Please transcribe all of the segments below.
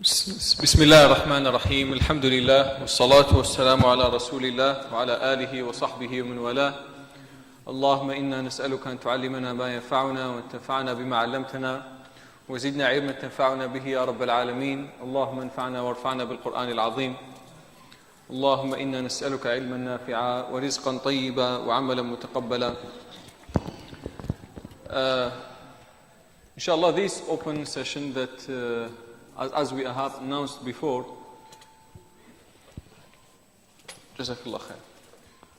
بسم الله الرحمن الرحيم الحمد لله والصلاة والسلام على رسول الله وعلى آله وصحبه ومن والاه. اللهم إنا نسألك أن تعلمنا ما ينفعنا وأن تنفعنا بما علمتنا وزدنا علما تنفعنا به يا رب العالمين. اللهم انفعنا وارفعنا بالقرآن العظيم. اللهم إنا نسألك علما نافعا ورزقا طيبا وعملا متقبلا. Inshallah, this open session that as we have announced before, Jazakallah khair.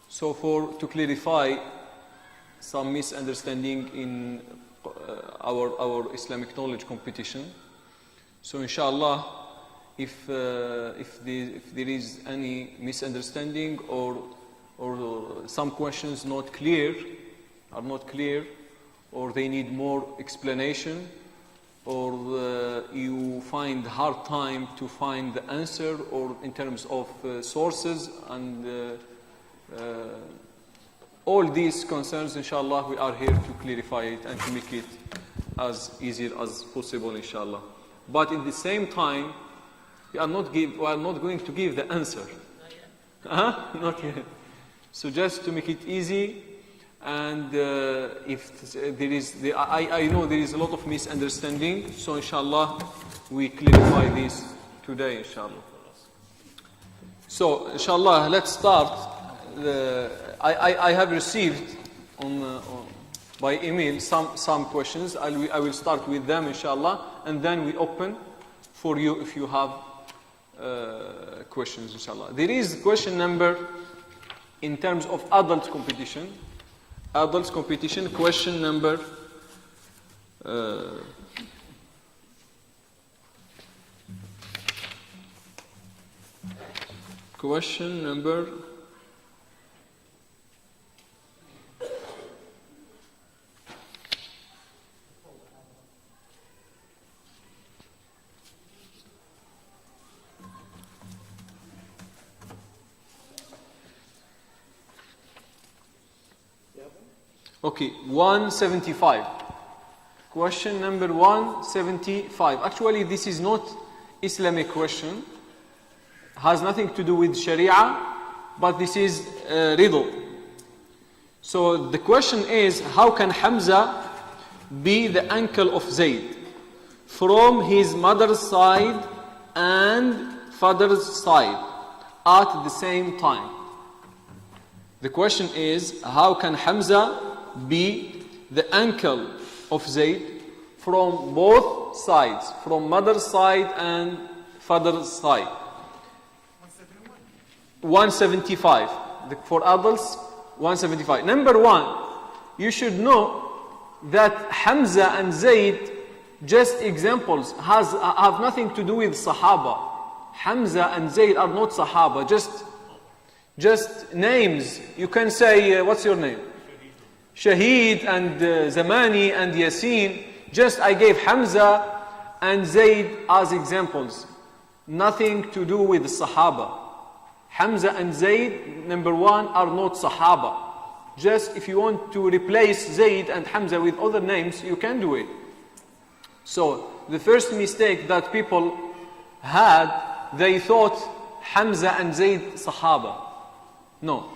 So to clarify some misunderstanding in our Islamic knowledge competition, so inshallah, if there is any misunderstanding or some questions are not clear, or they need more explanation, or you find hard time to find the answer, or in terms of sources and all these concerns, inshallah, we are here to clarify it and to make it as easy as possible, inshallah. But at the same time, we are not going to give the answer. Not yet. So just to make it easy. And if there is, I know there is a lot of misunderstanding, so inshallah we clarify this today, inshallah. So inshallah, let's start. I have received by email some questions. I will start with them, inshallah, and then we open for you if you have questions, inshallah. There is question number in terms of adult competition. Adults competition, question number okay, 175. Question number 175. Actually, this is not Islamic question. Has nothing to do with Sharia, but this is riddle. So the question is, how can Hamza be the uncle of Zayd from his mother's side and father's side at the same time? The question is, how can Hamza be the uncle of Zayd from both sides, from mother's side and father's side? 175. For adults, 175. Number one, you should know that Hamza and Zayd, just examples, have nothing to do with Sahaba. Hamza and Zayd are not Sahaba, just names. You can say, what's your name? Shaheed and Zamani and Yasin. Just I gave Hamza and Zayd as examples. Nothing to do with Sahaba. Hamza and Zayd, number one, are not Sahaba. Just if you want to replace Zayd and Hamza with other names, you can do it. So the first mistake that people had, they thought Hamza and Zayd Sahaba. No.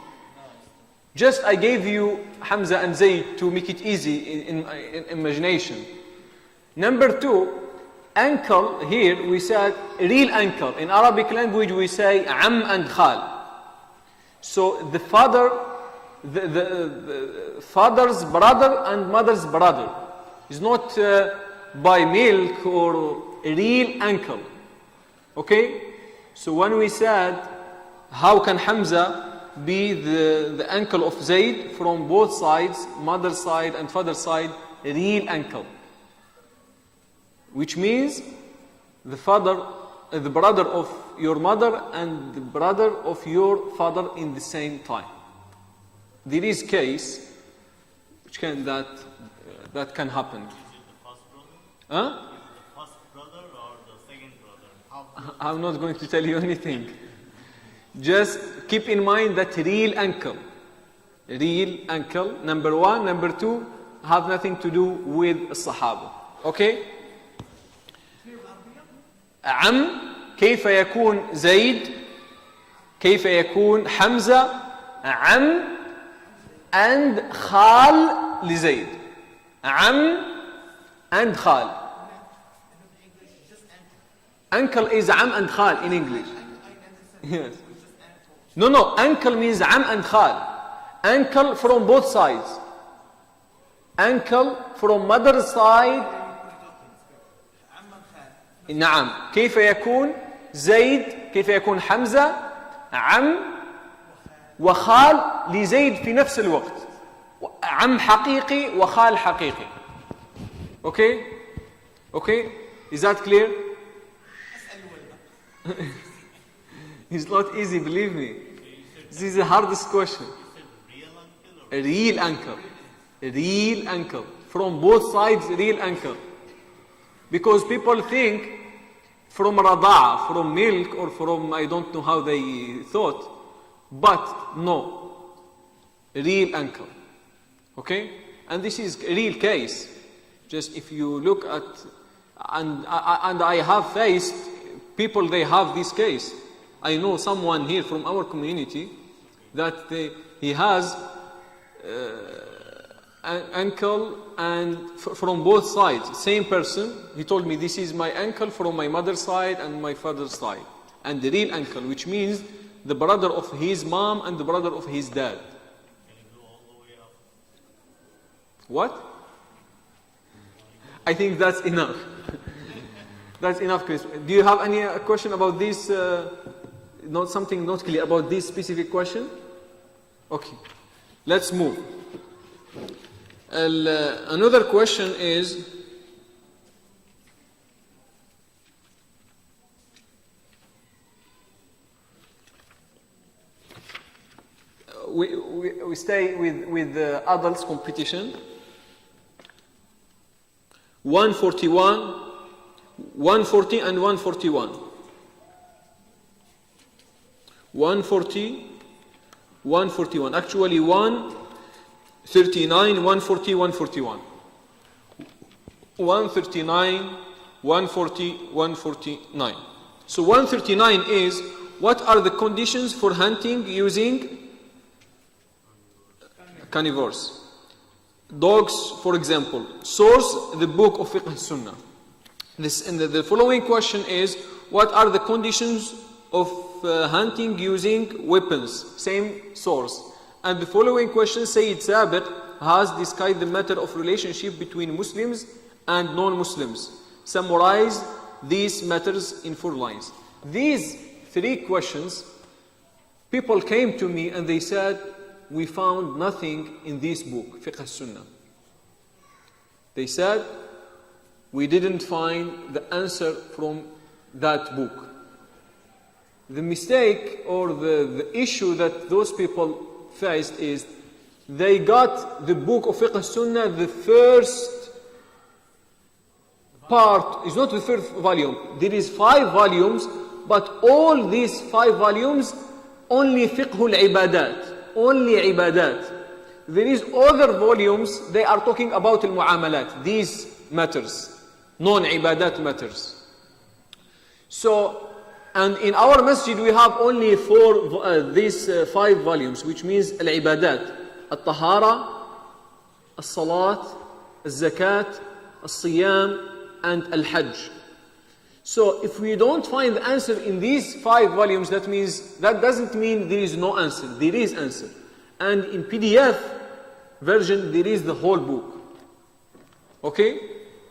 Just I gave you Hamza and Zayd to make it easy in imagination. Number two, uncle, here we said real uncle. In Arabic language we say Am and Khal. So the father, the father's brother and mother's brother is not by milk or a real uncle. Okay? So when we said, how can Hamza be the uncle of Zayd from both sides, mother's side and father's side, a real uncle, which means the brother of your mother and the brother of your father in the same time. There is case which that can happen. Is it the first brother? Huh? Is it the first brother or the second brother? I'm not going to tell you anything. Just keep in mind that real uncle, number one. Number two, have nothing to do with Sahaba. Okay? عم كيف يكون زيد كيف يكون حمزة عم and خال لزيد عم and خال uncle is عم and خال in English. Yes. No, uncle means عم and خال. Uncle from both sides. Uncle from mother's side. نعم. كيف يكون زيد كيف يكون حمزة عم وخال لزيد في نفس الوقت. عم حقيقي وخال حقيقي. Okay? Okay? Is that clear? It's not easy, believe me. This is the hardest question. A real uncle. A real uncle. From both sides, real uncle. Because people think from rada'a, from milk, or from, I don't know how they thought. But no. A real uncle. Okay? And this is a real case. Just if you look at, and I have faced people, they have this case. I know someone here from our community that he has an uncle and from both sides, same person. He told me this is my uncle from my mother's side and my father's side. And the real uncle, which means the brother of his mom and the brother of his dad. Can you go all the way up? What? I think that's enough. That's enough, Chris. Do you have any question about this? Not something not clear about this specific question? Okay. Let's move. Another question is, we stay with the adults competition. 141, 140 and 141. 140, 141. Actually 139, 140, 141. 139, 140, 149. So 139 is, what are the conditions for hunting using carnivores? Dogs, for example. Source, the book of Fiqh Sunnah. The following question is, what are the conditions of hunting using weapons? Same source. And the following question, Sayyid Sabir has described the matter of relationship between Muslims and non-Muslims. Summarize these matters in 4 lines. These 3 questions, people came to me and they said, we found nothing in this book, Fiqh Sunnah. They said, we didn't find the answer from that book. The mistake or the issue that those people faced is they got the book of Fiqh Sunnah, the first part, is not the first volume. There is 5 volumes, but all these 5 volumes, only Fiqhul Ibadat. Only ibadat. There is other volumes, they are talking about al-mu'amalat, these matters, non-ibadat matters. So, and in our masjid we have only 5 volumes, which means al-ibadat, al-tahara, al-salat, al-zakat, al-siyam, and al-hajj. So if we don't find the answer in these 5 volumes, that doesn't mean there is no answer. There is answer. And in PDF version, there is the whole book. Okay?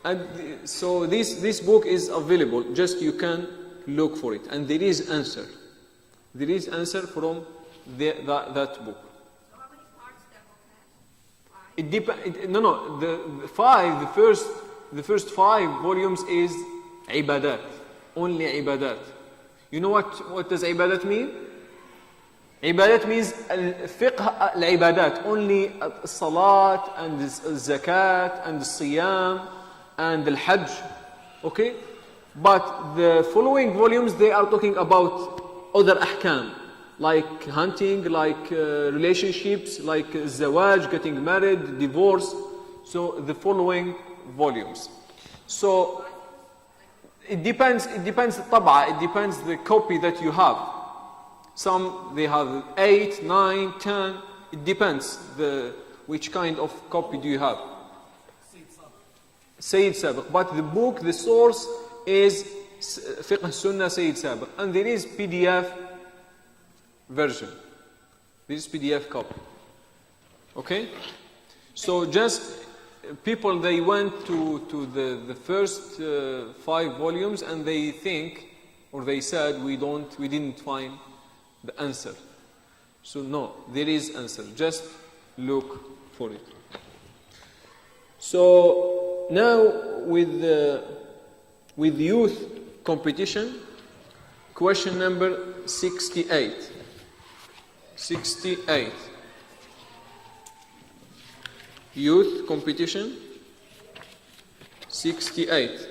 And so this book is available. Just you can look for it. And there is answer. There is answer from that book. So how many parts that book has? It depends. No. The first 5 volumes is ibadat, only ibadat. You know what does ibadat mean? Ibadat means fiqh al-ibadat, only salat and zakat and siyam and al-hajj. Okay? But the following volumes, they are talking about other ahkam, like hunting, like relationships, like zawaj, getting married, divorce. So the following volumes. So It depends the طبعة, it depends the copy that you have. Some they have 8, 9, 10. It depends which kind of copy do you have. Sayyid Sabiq. But the book, the source is Fiqh Sunnah Sayyid Sabiq. And there is PDF version. There is PDF copy. Okay? So just people, they went to the first 5 volumes and they think, or they said, we didn't find the answer. So no, there is answer. Just look for it. So now with youth competition, question number 68. 68. Youth competition 68.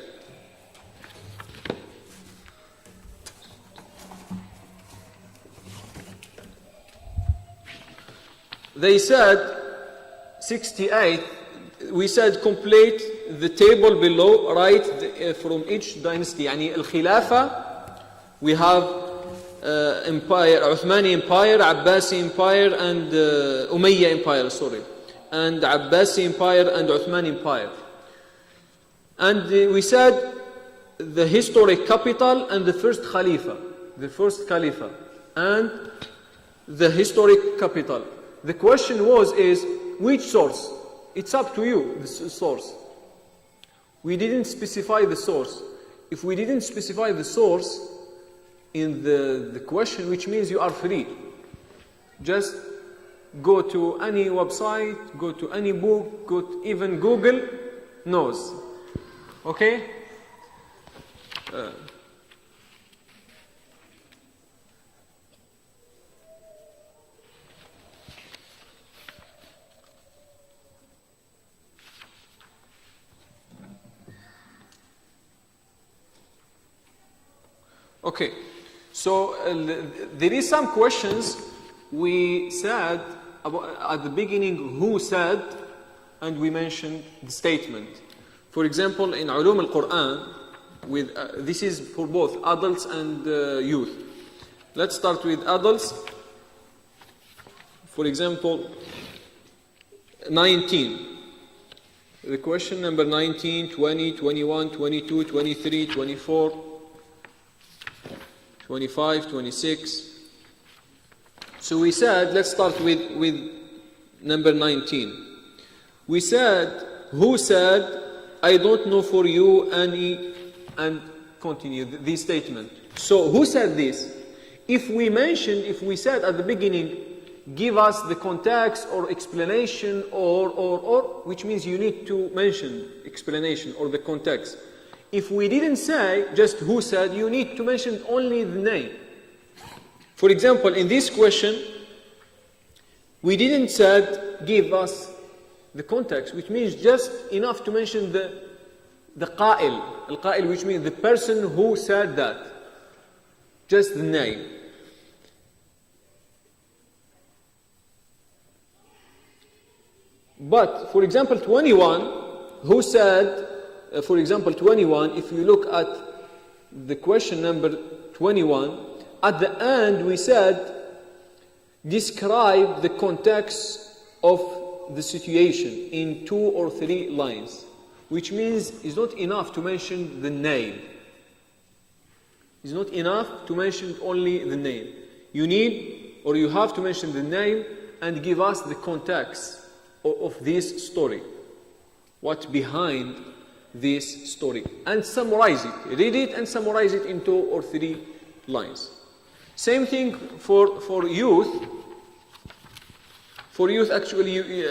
They said 68, we said complete the table below, write from each dynasty. يعني الخلافة, we have empire, Uthmani empire, Abbasi empire and Umayya empire, sorry. And Abbasi empire and Uthmani empire. And we said the historic capital and the first Khalifa. The first Khalifa and the historic capital. The question is which source? It's up to you, the source. We didn't specify the source. If we didn't specify the source in the question, which means you are free. Just go to any website, go to any book, go to even Google knows. Okay? Okay, so there is some questions we said at the beginning who said, and we mentioned the statement. For example, in Ulum al-Quran, this is for both adults and youth. Let's start with adults. For example, 19. The question number 19, 20, 21, 22, 23, 24, 25, 26. So we said, let's start with number 19. We said, who said, I don't know for you any, and continue this statement. So who said this? If we said at the beginning, give us the context or explanation or, which means you need to mention explanation or the context. If we didn't say just who said, you need to mention only the name. For example, in this question, we didn't say give us the context, which means just enough to mention the qa'il. Al-qa'il, which means the person who said that. Just the name. But, for example, 21, who said, for example, 21, if you look at the question number 21, at the end we said, describe the context of the situation in 2 or 3 lines, which means it's not enough to mention the name. It's not enough to mention only the name. You need, or you have to mention the name and give us the context of this story. What behind this story. And summarize it. Read it and summarize it in 2 or 3 lines. Same thing for youth. For youth, actually,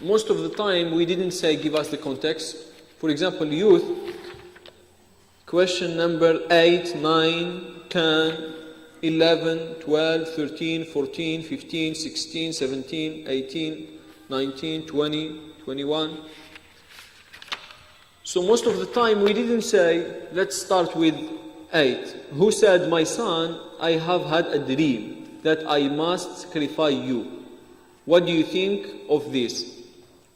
most of the time we didn't say give us the context. For example, youth, question number 8, 9, 10, 11, 12, 13, 14, 15, 16, 17, 18, 19, 20, 21. So most of the time we didn't say, let's start with 8. Who said, my son, I have had a dream that I must sacrifice you. What do you think of this?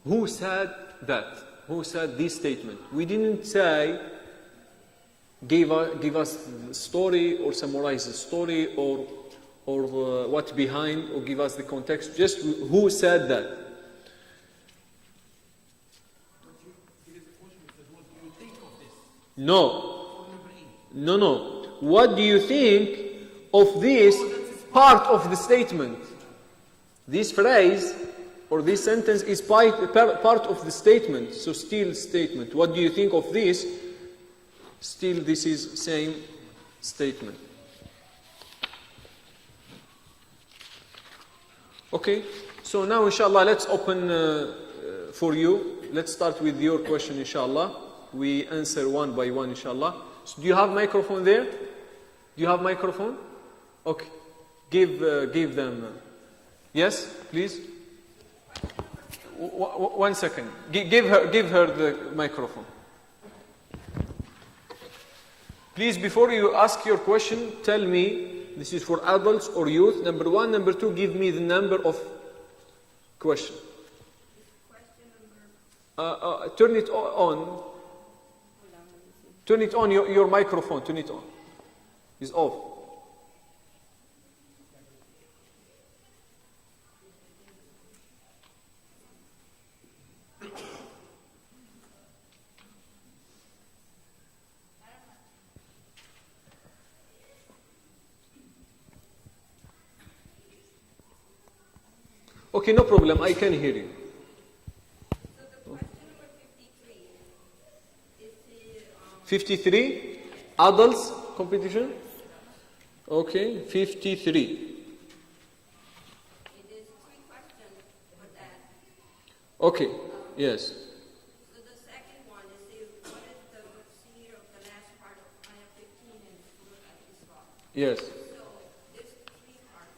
Who said that? Who said this statement? We didn't say give us the story or summarize the story or what behind or give us the context. Just who said that? No. What do you think of this part of the statement? This phrase or this sentence is part of the statement, so still statement. What do you think of this? Still, this is same statement. Okay, so now inshallah let's open for you. Let's start with your question inshallah. We answer one by one inshallah. So do you have microphone there? Do you have microphone? Okay, give them. Yes, please. 1 second. Give her the microphone. Please, before you ask your question, tell me this is for adults or youth. Number 1, number 2, give me the number of question. Turn it on. Turn it on, your microphone, turn it on. It's off. Okay, no problem, I can hear you. So the question number 53 is the 53, adults competition? Okay, 53. it is 3 questions for that. Okay, yes. So the second one is what is the tafsir of the last part of Ayah 15 in Surah Al-Isra? Yes. So there's 3 parts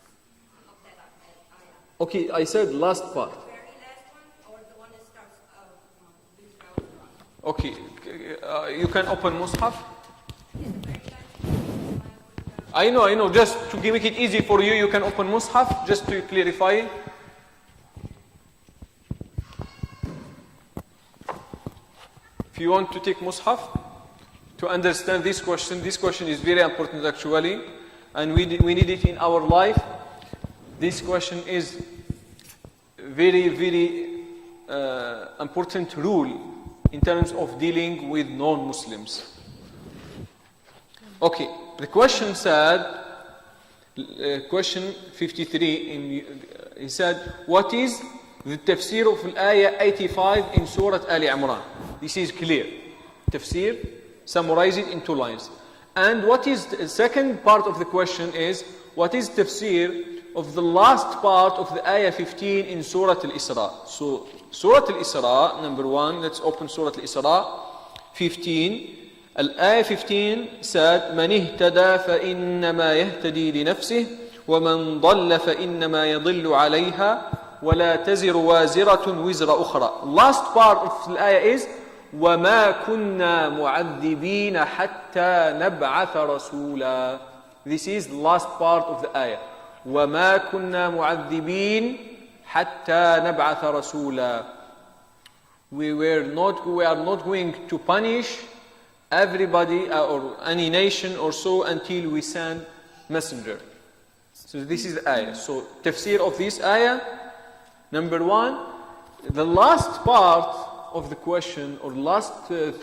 of that ayah. Okay, I said last part. The very last one or the one that starts with Al-Isra? Okay, you can open Mus'haf. I know, just to make it easy for you, you can open Mus'haf, just to clarify. If you want to take Mus'haf, to understand this question is very important actually, and we need it in our life. This question is very, very important rule in terms of dealing with non-Muslims. Okay, the question said, question 53, he said, what is the tafsir of ayah 85 in Surah Ali Imran? This is clear. Tafsir, summarize it in 2 lines. And what is the second part of the question is, what is tafsir of the last part of the ayah 15 in Surah Al-Isra? So, Surah Al-Isra, number 1, let's open Surah Al-Isra, 15. Al-ayah 15 said, من اهتدى فإنما يهتدي لنفسه ومن ضل فإنما يضل عليها ولا تزر وازرة وزر أخرى. Last part of the ayah is, وما كنا معذبين حتى نبعث رسولا. This is the last part of the ayah. وما كنا معذبين حتى نبعث رسولا. We are not going to punish everybody or any nation or so until we send messenger. So this is the ayah. So tafsir of this ayah, number 1, the last part of the question or the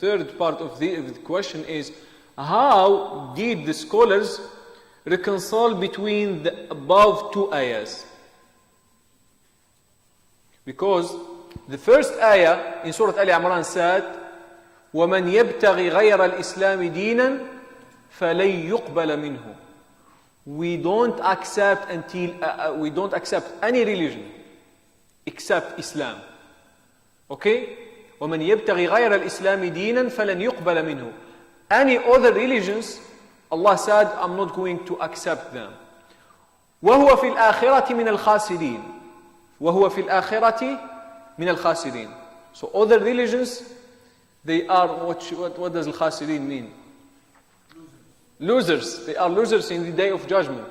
third part of the question is, how did the scholars reconcile between the above 2 ayahs? Because the first ayah in Surah Al-Imran said, وَمَنْ يَبْتَغِ غَيْرَ الْإِسْلَامِ دِينًا فَلَنْ يُقْبَلَ مِنْهُ. We don't accept any religion except Islam. Okay? وَمَنْ يَبْتَغِ غَيْرَ الْإِسْلَامِ دِينًا فَلَنْ يُقْبَلَ مِنْهُ. Any other religions, Allah said, I'm not going to accept them. وَهُوَ فِي الْآخِرَةِ مِنَ الْخَاسِرِينَ. وَهُوَ فِي الْآخِرَةِ مِنَ الْخَاسِرِينَ. So other religions, they are, what does al-khasirin mean? Losers. They are losers in the day of judgment.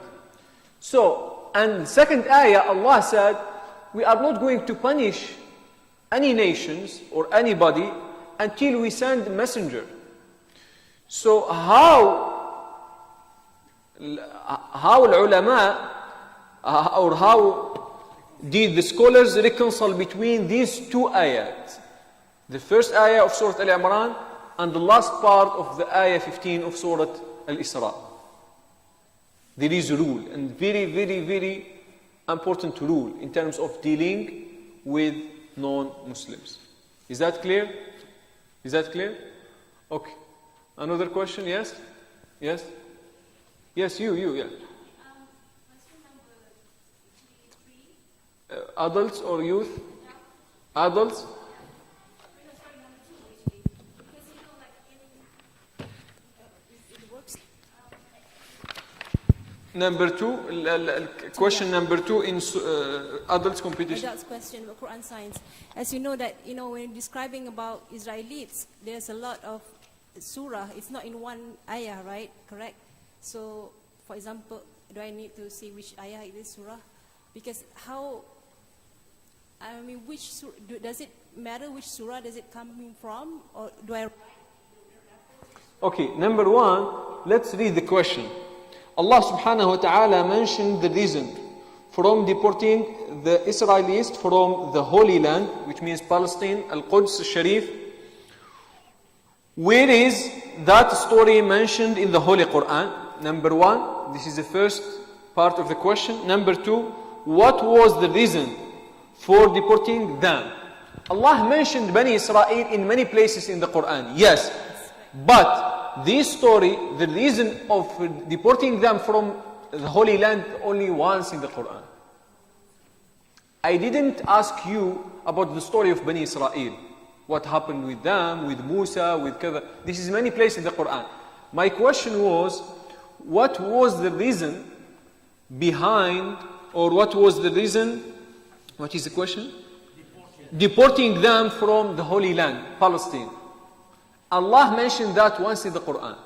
So, and the second ayah, Allah said, we are not going to punish any nations or anybody until we send a messenger. So how ulama or how did the scholars reconcile between these two ayat? The first ayah of Surah Al-Imran and the last part of the ayah 15 of Surah Al-Isra. There is a rule, and very, very, very important rule in terms of dealing with non-Muslims. Is that clear? Is that clear? Okay. Another question? Yes? Yes? Yes, you, yeah. Question number three. Adults or youth? Adults? No, sorry, number two, actually. Because, you know, like it works. Number two, question number two in adults competition. Adults question about Quran science. As you know that, when describing about Israelites, there's a lot of surah. It's not in one ayah, right? Correct? So, for example, do I need to see which ayah it is surah? Because which surah, does it matter which surah does it coming from? Or do I... Okay, number one, let's read the question. Allah subhanahu wa ta'ala mentioned the reason from deporting the Israelis from the Holy Land, which means Palestine, Al-Quds, Sharif. Where is that story mentioned in the Holy Quran? Number one, this is the first part of the question. Number two, what was the reason for deporting them? Allah mentioned Bani Israel in many places in the Quran, yes. But this story, the reason of deporting them from the Holy Land only once in the Quran. I didn't ask you about the story of Bani Israel. What happened with them, with Musa, with Kada. This is many places in the Quran. My question was, what was the reason behind, or what was the reason, what is the question? Deporting them from the Holy Land, Palestine. Allah mentioned that once in the Quran.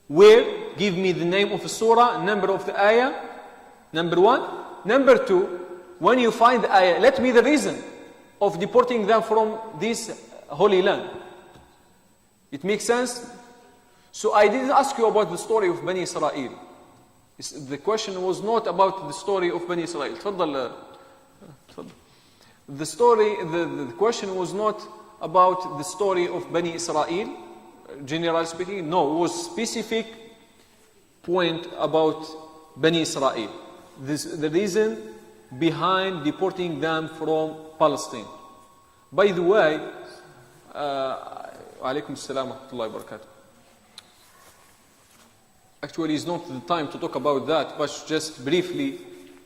Where? Give me the name of the surah, number of the ayah. Number one. Number two, when you find the ayah, let me the reason of deporting them from this Holy Land. It makes sense? So I didn't ask you about the story of Bani Israel. The question was not about the story of Bani Israel. The story, the question was not about the story of Bani Israel, generally speaking. No, it was specific point about Bani Israel. The reason behind deporting them from Palestine. By the way, alaykum assalam wa rahmatullahi wa barakatuh. Actually, it's not the time to talk about that, but just briefly,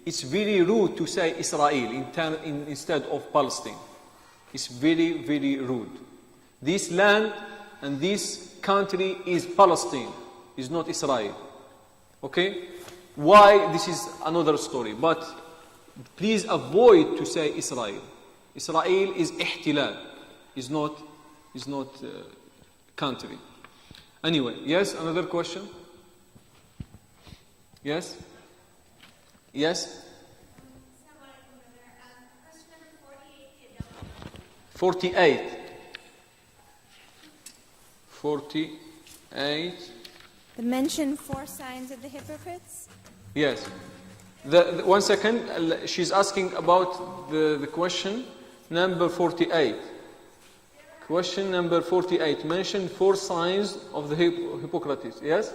it's very rude to say Israel instead of Palestine. It's very, very rude. This land and this country is Palestine, is not Israel. Okay? Why? This is another story. But please avoid to say Israel. Israel is ihtilal, is not country. Anyway, yes, another question? Yes? Yes? 48. 48. The mention 4 signs of the hypocrites. Yes. 1 second. She's asking about the question number 48. Question number 48. Mention 4 signs of the hypocrites. Yes?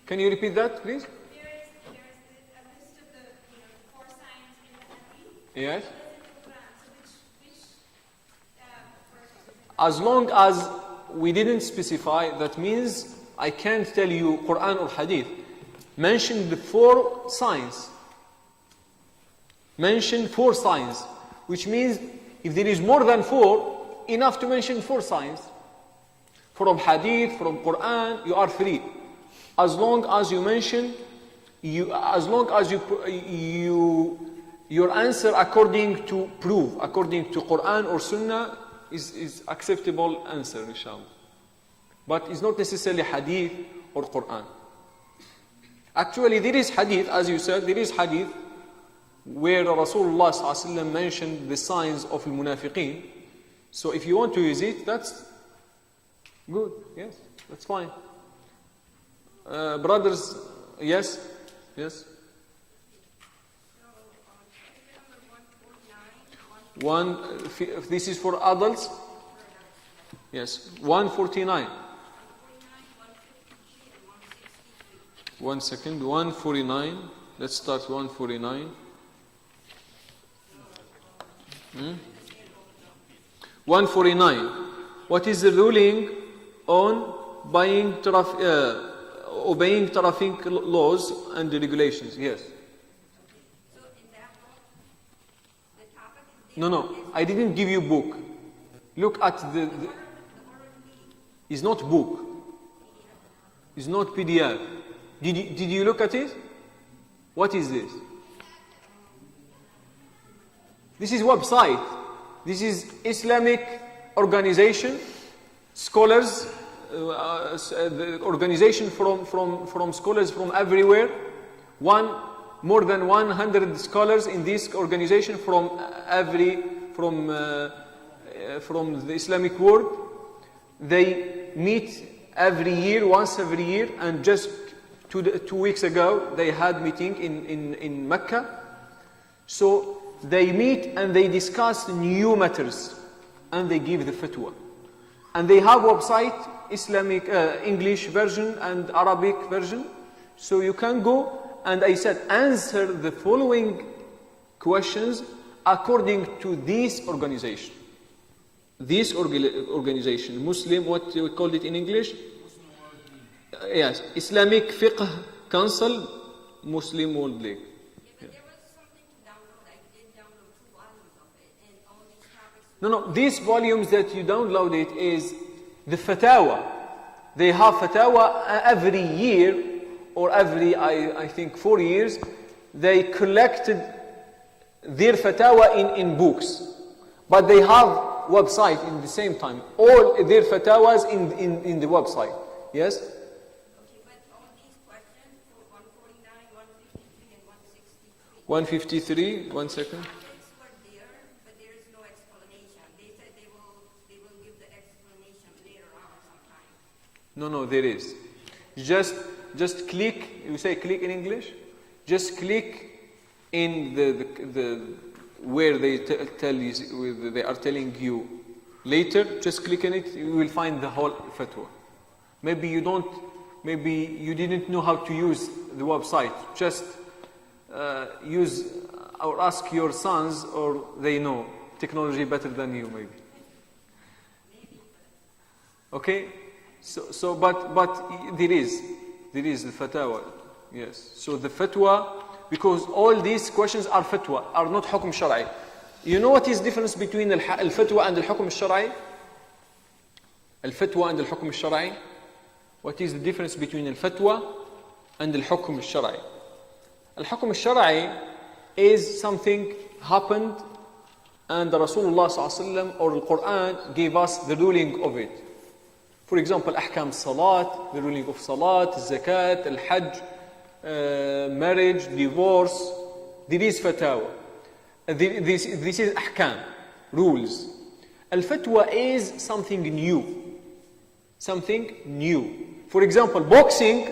Can you repeat that, please? There is a list of the 4 signs in the Yes. Hadith. So which As long as we didn't specify, that means I can't tell you Quran or Hadith. Mention the 4 signs. Mention 4 signs, which means if there is more than 4, enough to mention 4 signs. From Hadith, from Quran, you are free. As long as you mention, as long as your answer according to proof, according to Quran or Sunnah, is acceptable answer, inshallah. But it's not necessarily Hadith or Quran. Actually, there is Hadith, as you said, there is Hadith where Rasulullah ﷺ mentioned the signs of al-munafiqeen. So if you want to use it, that's good. Yes, that's fine. Brothers, yes, yes. This is for adults. Yes, 149. 1 second, 149. Let's start 149. 149. What is the ruling on obeying traffic laws and regulations? Yes. So in that book, the topic is No, I didn't give you book. Look at the it's not book. It's not PDF. Did you look at it? What is this? This is website. This is Islamic organization, scholars, the organization from scholars from everywhere. More than 100 scholars in this organization from the Islamic world. They meet once every year, and just 2 weeks ago they had meeting in Mecca. So they meet and they discuss new matters and they give the fatwa. And they have website, Islamic English version and Arabic version. So you can go, and I said answer the following questions according to this organization. This organization, Muslim, what we call it in English? Yes, Islamic Fiqh Council, Muslim World League. but there was something to download. I did download 2 volumes of it, and all these topics. No, these volumes that you download it is the fatawa. They have fatawa every year, or every, I think, 4 years. They collected their fatawa in books. But they have website in the same time. All their fatawas in the website. Yes? Okay, but all these questions for 149, 153, 153, and 163. 1 second. Topics were there, but there is no explanation. They said they will give the explanation later on sometime. No, there is. Just click. You say click in English. Just click in the where they tell you, they are telling you later. Just click on it. You will find the whole fatwa. Maybe you didn't know how to use the website. Just use or ask your sons, or they know technology better than you, maybe. Okay. So, but there is the fatwa, yes. So the fatwa, because all these questions are fatwa, are not hukm shar'i. You know what is the difference between al-fatwa and al-hukm shar'i? Al-fatwa and al-hukm shar'i. What is the difference between al-fatwa and al-hukm shar'i? Al-hukm shar'i is something happened, and the Rasulullah sallallahu or the Quran gave us the ruling of it. For example, ahkam salat, the ruling of salat, zakat, al-hajj, marriage, divorce. There is fatawa. This is ahkam, rules. Al-fatwa is something new. Something new. For example, boxing,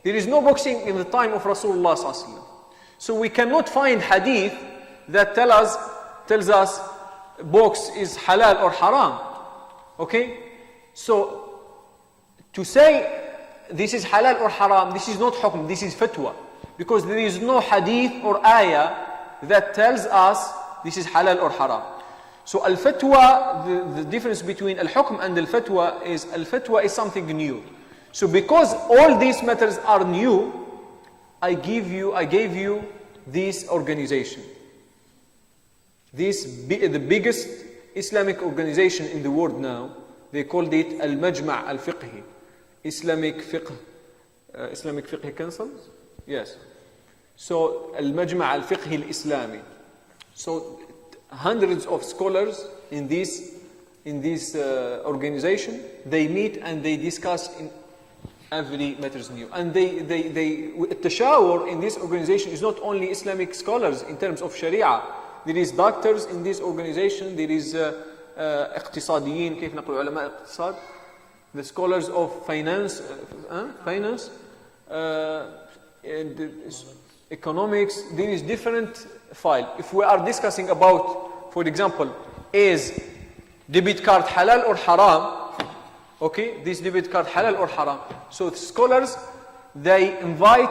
there is no boxing in the time of Rasulullah sallallahu alaihi wasallam. So we cannot find hadith that tells us box is halal or haram. Okay? So to say this is halal or haram, this is not hukm, this is fatwa. Because there is no hadith or ayah that tells us this is halal or haram. So al-fatwa, the difference between al-hukm and al-fatwa is something new. So because all these matters are new, I gave you this organization. The biggest Islamic organization in the world now, they called it Al-Majma' Al-Fiqhi. Islamic Fiqh Council? Yes. So Al-Majma' Al-Fiqhi Al-Islami. So hundreds of scholars in this organization, they meet and they discuss in every matters new. And التشاور in this organization is not only Islamic scholars in terms of Sharia. There is doctors in this organization. There is اقتصاديين كيف نقول علماء الاقتصاد, the scholars of finance, and economics. There is different file. If we are discussing about, for example, is debit card halal or haram? Okay, this debit card halal or haram? So the scholars, they invite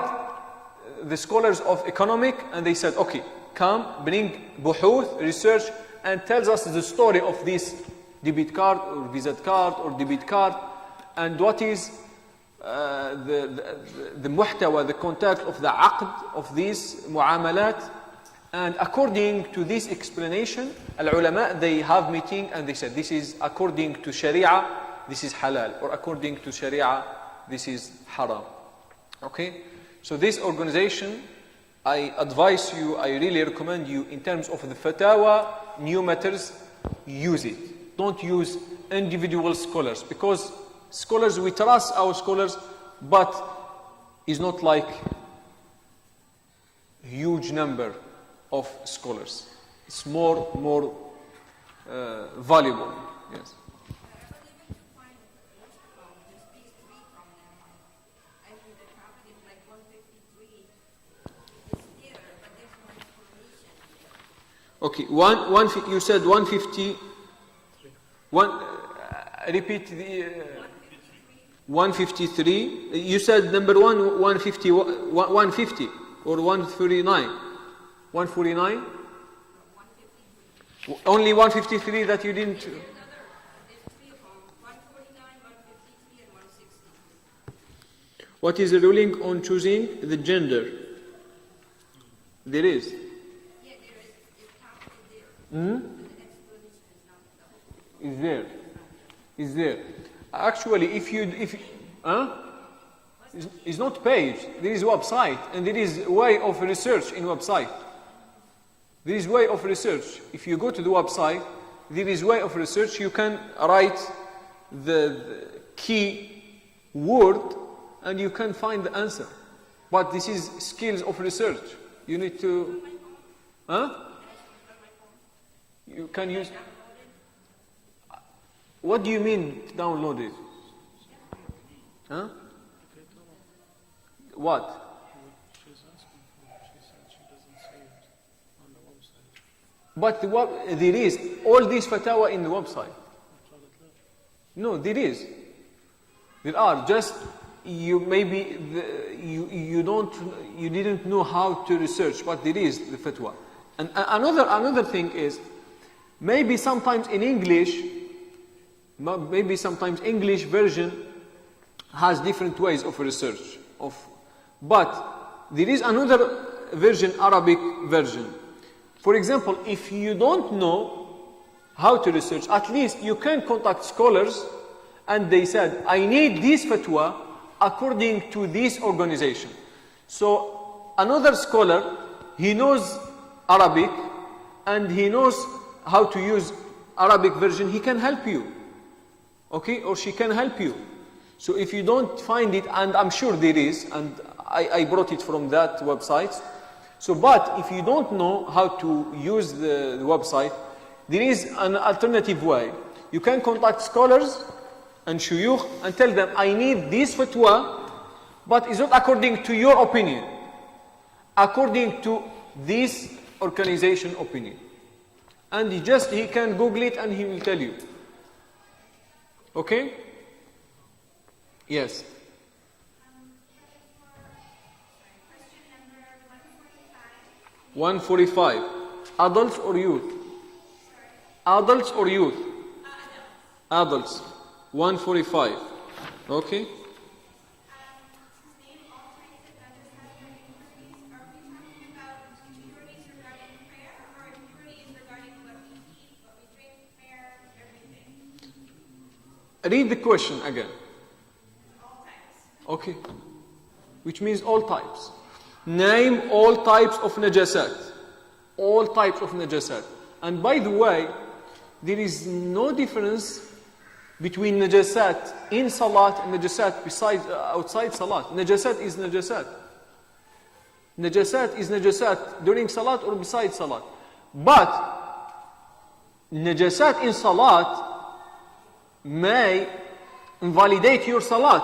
the scholars of economic and they said, okay, come, bring buhuth, research, and tells us the story of this debit card or Visa card or debit card, and what is the muhtawa, the contact of the aqd of these muamalat. And according to this explanation, al-ulama, they have meeting and they said, this is according to Sharia, this is halal, or according to Sharia, this is haram. Okay? So this organization, I advise you, I really recommend you, in terms of the fatawa, new matters, use it. Don't use individual scholars, because scholars, we trust our scholars, but it's not like huge number of scholars. It's more valuable. Yes. Okay, you said 150. Repeat the 153. You said number 150 or 149. 149. Only 153 that you didn't. There's 3 of them, 149, 153, and 160. What is the ruling on choosing the gender? There is. Yeah, there is. It's counted there. The explanation is not there. Is there? Actually, it's not page. There is website, and there is way of research in website. There is way of research. If you go to the website, there is way of research. You can write the key word, and you can find the answer. But this is skills of research. You need to, You can use. What do you mean download it? What? She's asking for it. She said she doesn't see it on the website. But there is all these fatwa in the website. No, there is. There are. Just you maybe you didn't know how to research, but there is the fatwa. And another thing is, maybe sometimes in English. Maybe sometimes English version has different ways of research. But there is another version, Arabic version. For example, if you don't know how to research, at least you can contact scholars and they said, I need this fatwa according to this organization. So another scholar, he knows Arabic and he knows how to use Arabic version, he can help you. Okay, or she can help you. So if you don't find it, and I'm sure there is, and I brought it from that website. So, but if you don't know how to use the website, there is an alternative way. You can contact scholars and shuyukh and tell them, I need this fatwa, but it's not according to your opinion, according to this organization opinion. And he can Google it and he will tell you. Okay? Yes. Question number 145. 145. Adults or youth? Adults or youth? Adults. 145. Okay. Read the question again. All types. Okay. Which means all types. Name all types of najasat. All types of najasat. And by the way, there is no difference between najasat in salat and najasat outside salat. Najasat is najasat. Najasat is najasat during salat or beside salat. But najasat in salat may invalidate your salat.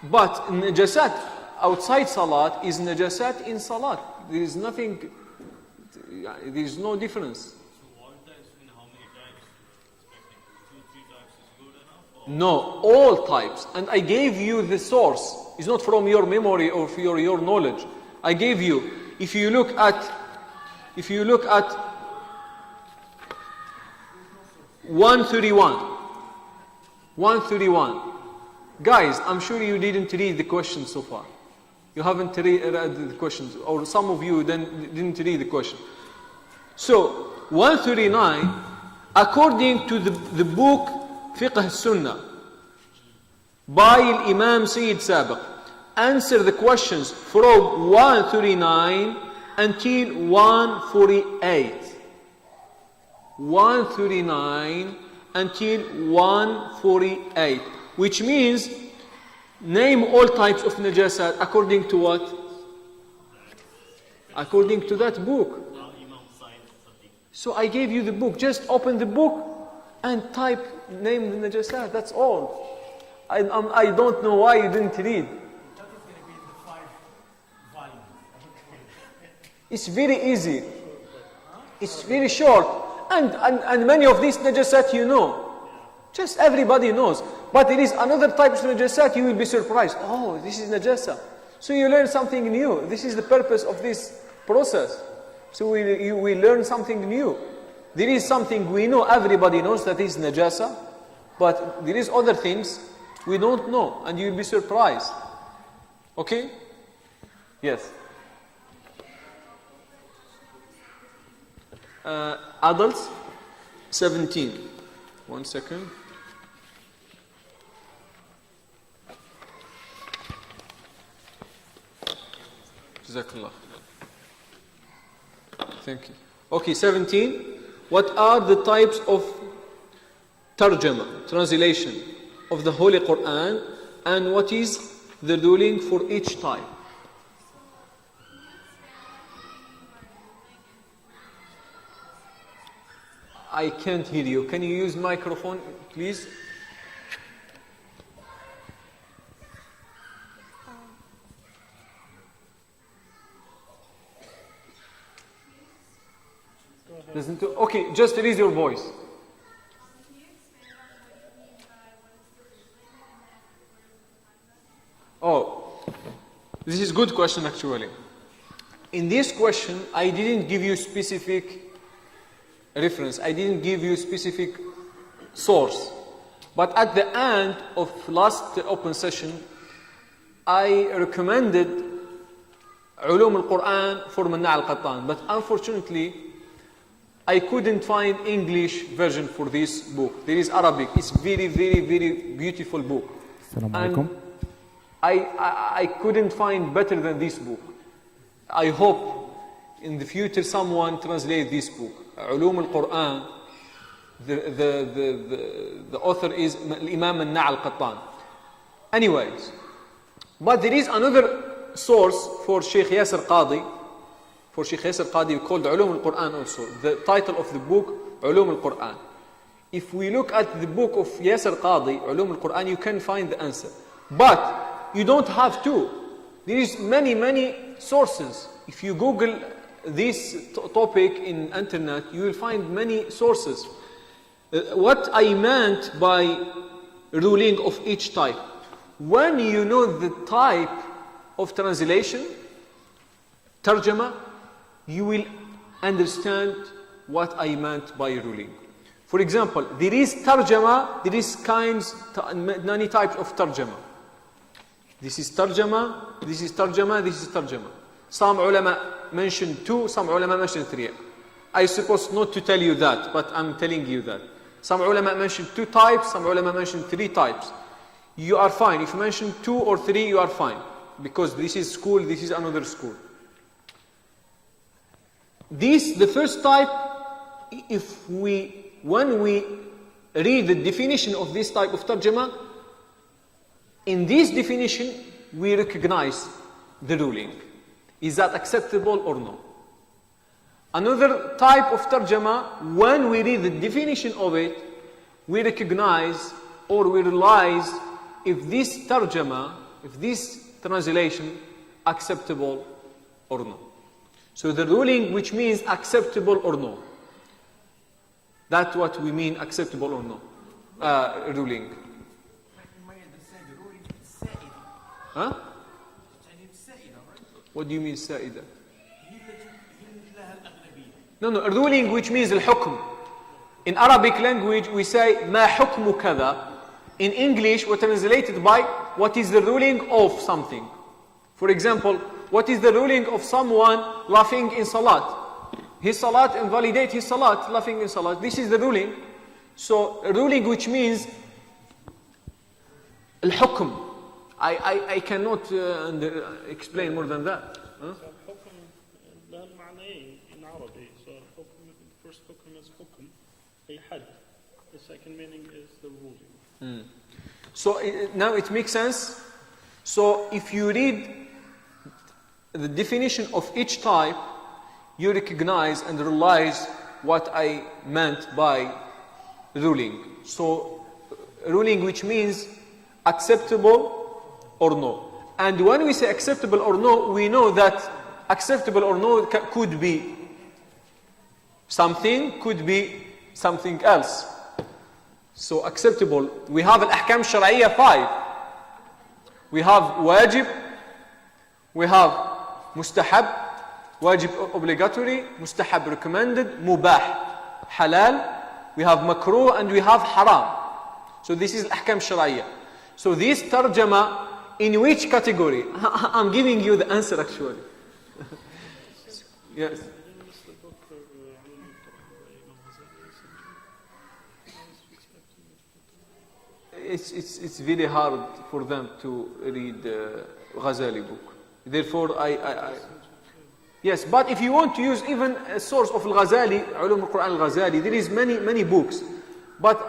But najasat outside salat is najasat in salat. There is nothing, there is no difference. So all types mean how many types you're expecting? 2, 3 types is good enough? Or No, all types. And I gave you the source. It's not from your memory or your knowledge. I gave you. If you look at 131. Guys, I'm sure you didn't read the question so far. You haven't read the questions, or some of you didn't read the question. So, 139, according to the book Fiqh Sunnah by Imam Sayyid Sabiq, answer the questions from 139 until 148. 139 until 148, which means name all types of najasat according to what? According to that book. Imam Said Sadiq. So I gave you the book. Just open the book and type name the najasat. That's all. I don't know why you didn't read. That is going to be in the 5 volumes. It's very easy. It's very short. And many of these najasat you know. Just everybody knows. But there is another type of najasat, you will be surprised. Oh, this is najasa. So you learn something new. This is the purpose of this process. So we learn something new. There is something we know, everybody knows that is najasa. But there is other things we don't know. And you will be surprised. Okay? Yes. Adults, 17. 1 second. Jazakallah. Thank you. Okay, 17. What are the types of tarjama, translation of the Holy Quran, and what is the ruling for each type? I can't hear you. Can you use microphone, please? Okay, just raise your voice. Oh, this is a good question actually. In this question, I didn't give you specific reference. I didn't give you specific source. But at the end of last open session, I recommended Ulum al-Quran for Manna al-Qattan. But unfortunately, I couldn't find English version for this book. There is Arabic. It's very, very, very beautiful book. Assalamu And alaikum. I couldn't find better than this book. I hope in the future someone translate this book. Ulum al-Quran. The author is Imam Manna al-Qattan. Anyways, but there is another source for Sheikh Yasir Qadi. For Sheikh Yasir Qadi called Ulum al-Quran also. The title of the book, Ulum al-Quran. If we look at the book of Yasir Qadi, Ulum al-Quran, you can find the answer. But you don't have to. There is many sources. If you Google this topic in internet, you will find many sources. What I meant by ruling of each type. When you know the type of translation, tarjama, you will understand what I meant by ruling. For example, there is tarjama, there is many types of tarjama. This is tarjama, this is tarjama, this is tarjama. Some ulama mention 2, some ulama mention 3. I suppose not to tell you that, but I'm telling you that. Some ulama mention 2 types, some ulama mention 3 types. You are fine. If you mention 2 or 3, you are fine. Because this is school, this is another school. The first type, when we read the definition of this type of tarjama, in this definition, we recognize the ruling. Is that acceptable or no? Another type of tarjama, when we read the definition of it, we recognize or we realize if this tarjama, if this translation, acceptable or no. So the ruling which means acceptable or no. That's what we mean, acceptable or no. Ruling. Huh? What do you mean سائدة? No, a ruling which means الحكم. In Arabic language we say ما حكم كذا. In English we translate it by what is the ruling of something. For example, what is the ruling of someone laughing in salat? His salat invalidate his salat, laughing in salat. This is the ruling. So a ruling which means الحكم. I cannot explain more than that. Huh? الحكم له معنيين in Arabic. So الحكم, the first حكم is حكم, a had. The second meaning is the ruling. So now it makes sense. So if you read the definition of each type, you recognize and realize what I meant by ruling. So ruling which means acceptable or no. And when we say acceptable or no, we know that acceptable or no could be something, could be something else. So acceptable, we have al-ahkam shar'iyya 5. We have wajib, we have mustahab, wajib obligatory, mustahab recommended, mubah halal, we have makruh, and we have haram. So this is al-ahkam shar'iyya. So this tarjama, in which category? I'm giving you the answer actually. Yes. It's very hard for them to read Ghazali book. Therefore, yes. But if you want to use even a source of Al-Ghazali, Ulum al-Quran al-Ghazali, there is many books. But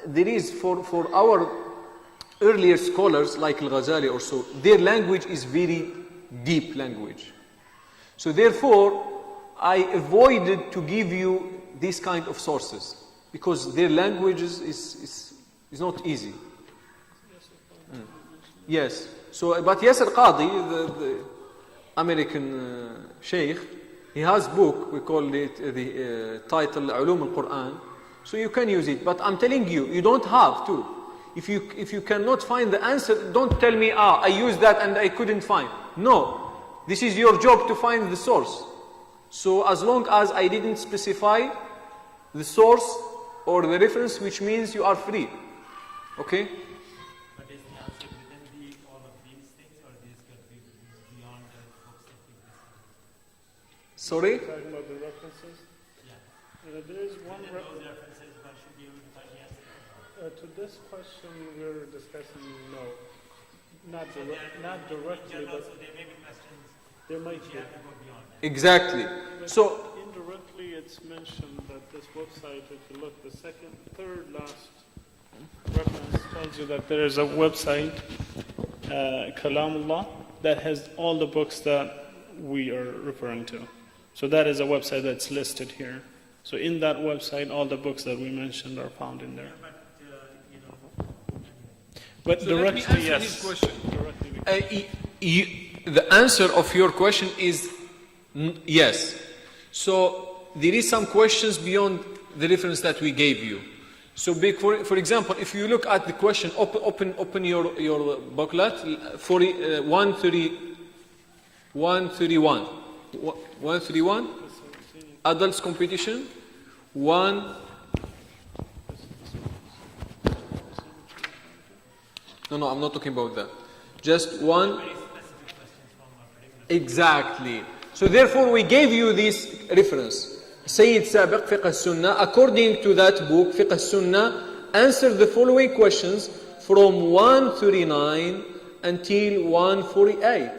there is for our earlier scholars like Al-Ghazali or so, their language is very deep language. So therefore, I avoided to give you this kind of sources because their languages is not easy. Yes. So, but Yasir Qadi, the American sheikh, he has book, we call it the title Ulum al-Quran. So you can use it. But I'm telling you, you don't have to. If you cannot find the answer, don't tell me, I used that and I couldn't find. No. This is your job to find the source. So as long as I didn't specify the source or the reference, which means you are free. Okay? But is the answer within all of these things, or these could be beyond the books that we discussed? Sorry? Talking about the references? Yeah. There is one Within those references, one should be able to find the answer. to this question we're discussing, no. Not So directly, in general, but so there may be questions there might which be. you have to go beyond that. Exactly. But So, indirectly, it's mentioned that this website, if you look, the third last reference tells you that there is a website, Kalamullah, that has all the books that we are referring to. So that is a website that's listed here. So in that website, all the books that we mentioned are found in there. But so let me directly, answer yes. his question. Directly, The answer of your question is yes. So there is some questions beyond the reference that we gave you. So for example, if you look at the question, open your booklet, 131. 131, adults competition, 1. No, I'm not talking about that. Just one. Exactly. So therefore we gave you this reference. Sayyid Sabiq Fiqh al-Sunnah, according to that book, Fiqh al-Sunnah, answered the following questions from 139 until 148.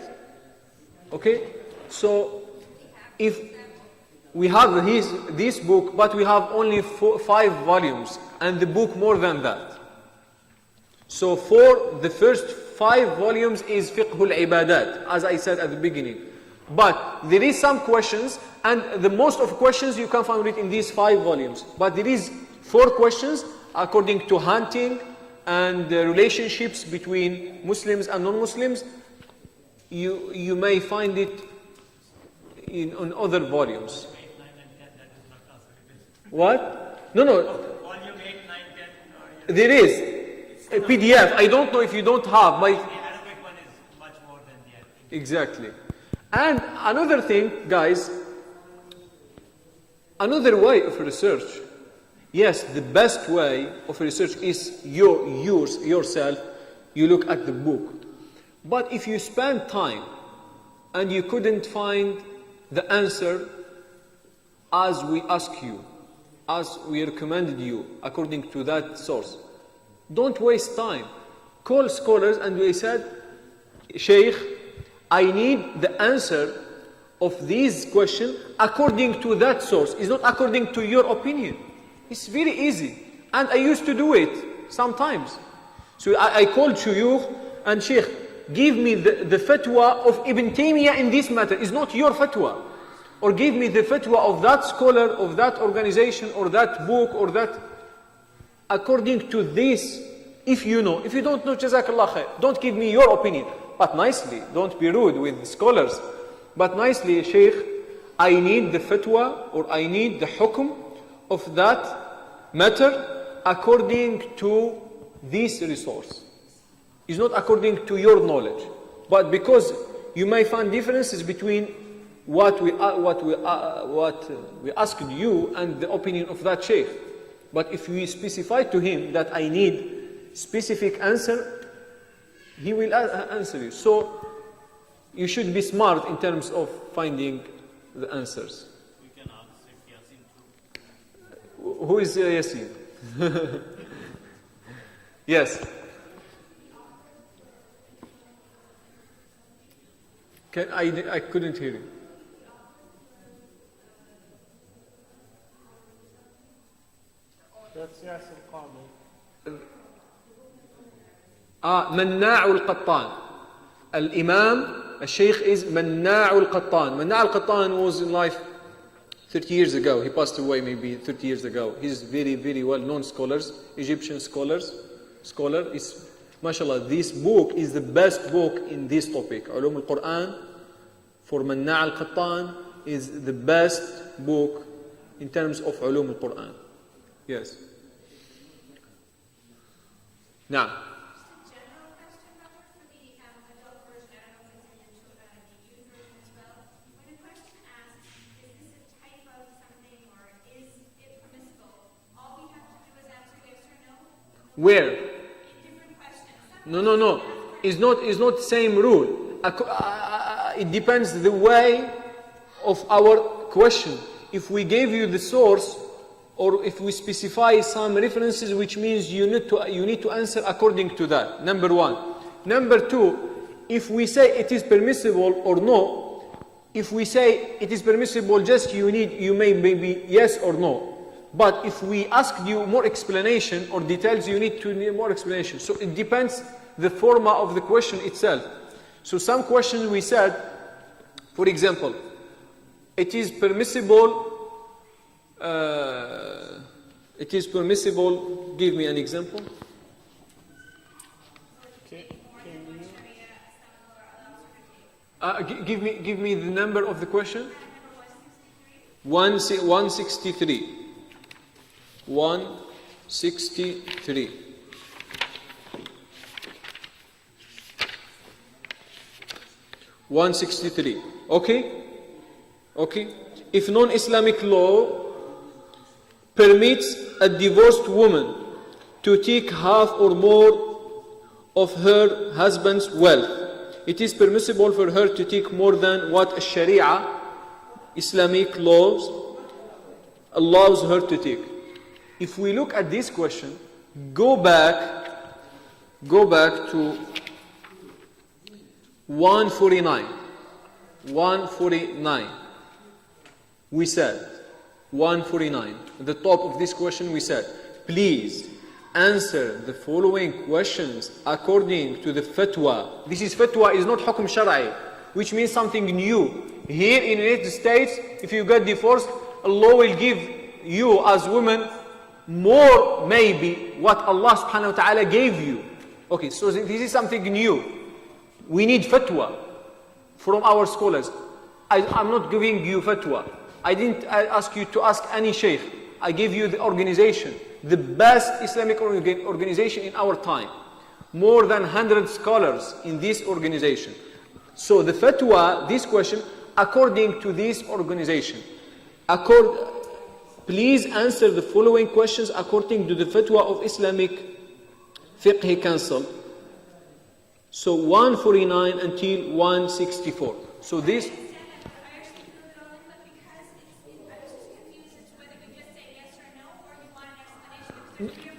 Okay? So if we have this book, but we have only 5 volumes, and the book more than that. So for the first 5 volumes is Fiqh al-Ibadat, as I said at the beginning. But there is some questions, and the most of questions you can find it in these 5 volumes. But there is 4 questions according to hunting and relationships between Muslims and non-Muslims. You may find it in other volumes. 8, 9, and 10, that is not us. It is What? No. volume 8, 9, 10. There is a PDF. I don't know if you don't have. The Arabic one is much more than the Arabic. Exactly. And another thing, guys, another way of research. Yes, the best way of research is yourself. You look at the book. But if you spend time and you couldn't find the answer as we ask you, as we recommended you, according to that source, don't waste time. Call scholars and we said, Sheikh, I need the answer of this question according to that source. It's not according to your opinion. It's very easy. And I used to do it sometimes. So I called Shuyukh and Sheikh, give me the fatwa of Ibn Taymiyyah in this matter. It's not your fatwa. Or give me the fatwa of that scholar, of that organization, or that book, or that. According to this, if you know. If you don't know, Jazakallah khair. Don't give me your opinion. But nicely, don't be rude with scholars. But nicely, Sheikh, I need the fatwa or I need the hukum of that matter according to this resource. It's not according to your knowledge. But because you may find differences between what we asked you and the opinion of that Sheikh. But if we specify to him that I need specific answer, he will answer you. So you should be smart in terms of finding the answers. You can ask if Yasin too. Who is Yasin? Yes. I couldn't hear you. That's Yasir Qami. مناع القطان. Al-Imam, al-Sheikh is مناع القطان. مناع القطان was in life 30 years ago. He passed away maybe 30 years ago. He's very, very well-known Egyptian scholar. Is, mashallah, this book is the best book in this topic. Ulum al-Quran for مناع القطان is the best book in terms of Ulum al-Quran. Yes. Now. General question, Robert, for the adult version. I don't know if it's in the youth version as well. When a question asks, is this a type of something or is it permissible? All we have to do is answer yes or no. Where? Different questions. No. It's not same rule. It depends the way of our question. If we gave you the source, or if we specify some references, which means you need to answer according to that. Number 1. Number 2, if we say it is permissible or no, if we say it is permissible, just you may maybe yes or no. But if we ask you more explanation or details, you need more explanation. So it depends the forma of the question itself. So some questions we said, for example, it is permissible. Give me an example. Give me the number of the question. 163. 163. 163. Okay. If non-Islamic law permits a divorced woman to take half or more of her husband's wealth, it is permissible for her to take more than what Sharia, Islamic laws, allows her to take. If we look at this question, go back to 149. 149. We said 149. At the top of this question we said, please answer the following questions according to the fatwa. This is fatwa, is not hukum shar'i. which means something new. Here in the United States, if you get divorced, Allah will give you as women more maybe what Allah subhanahu wa ta'ala gave you. Okay, so this is something new. We need fatwa from our scholars. I'm not giving you fatwa. I didn't ask you to ask any sheikh. I gave you the organization, the best Islamic organization in our time. More than 100 scholars in this organization. So the fatwa, this question, according to this organization, please answer the following questions according to the fatwa of Islamic Fiqh Council. So 149 until 164. So this.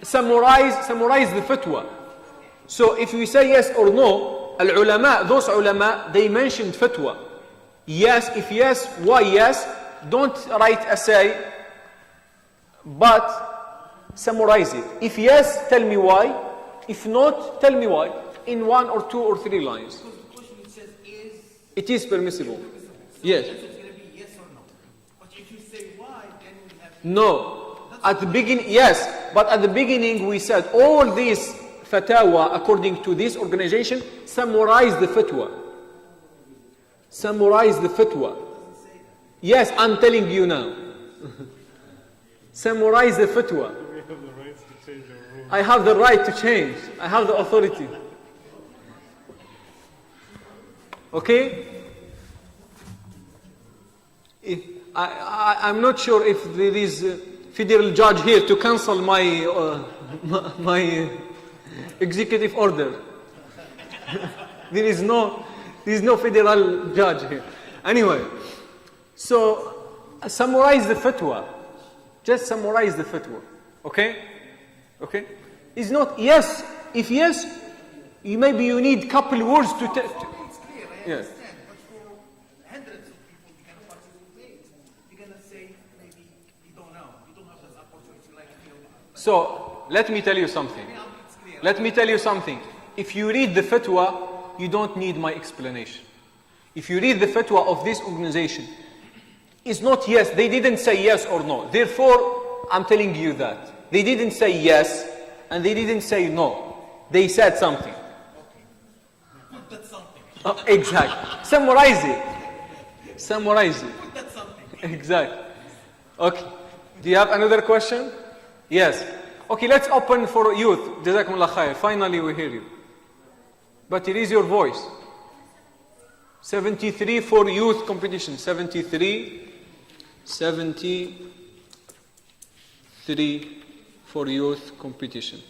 Summarize the fatwa. So if we say yes or no, al-ulama, those ulama, they mentioned fatwa. Yes, if yes, why yes? Don't write essay, but summarize it. If yes, tell me why. If not, tell me why. In 1 or 2 or 3 lines. Because the question it says is. It is permissible. So Yes. the answer is going to be yes or no. But if you say why, then we have. No. At the beginning, yes. But at the beginning, we said all these fatawa, according to this organization, summarize the fatwa. Summarize the fatwa. Yes, I'm telling you now. Summarize the fatwa. We have the right to change our rules. I have the right to change. I have the authority. Okay? I'm not sure if there is a federal judge here to cancel my executive order. There is no federal judge here. Anyway, so summarize the fatwa. Just summarize the fatwa. Okay? Okay? It's not yes. If yes, maybe you need couple words to It's clear, I yes. understand. But for hundreds of people who can participate, you're going to say maybe you don't know. You don't have this opportunity like you know. So let me tell you something. It's clear. Let me tell you something. If you read the fatwa, you don't need my explanation. If you read the fatwa of this organization, it's not yes. They didn't say yes or no. Therefore, I'm telling you that. They didn't say yes and they didn't say no. They said something. Put that something. Exactly. Summarize it. Summarize it. Put that something. Exactly. Okay. Do you have another question? Yes. Okay, let's open for youth. Jazakumullah khair. Finally, we hear you. But it is your voice. 73 for youth competition. 73 for youth competition.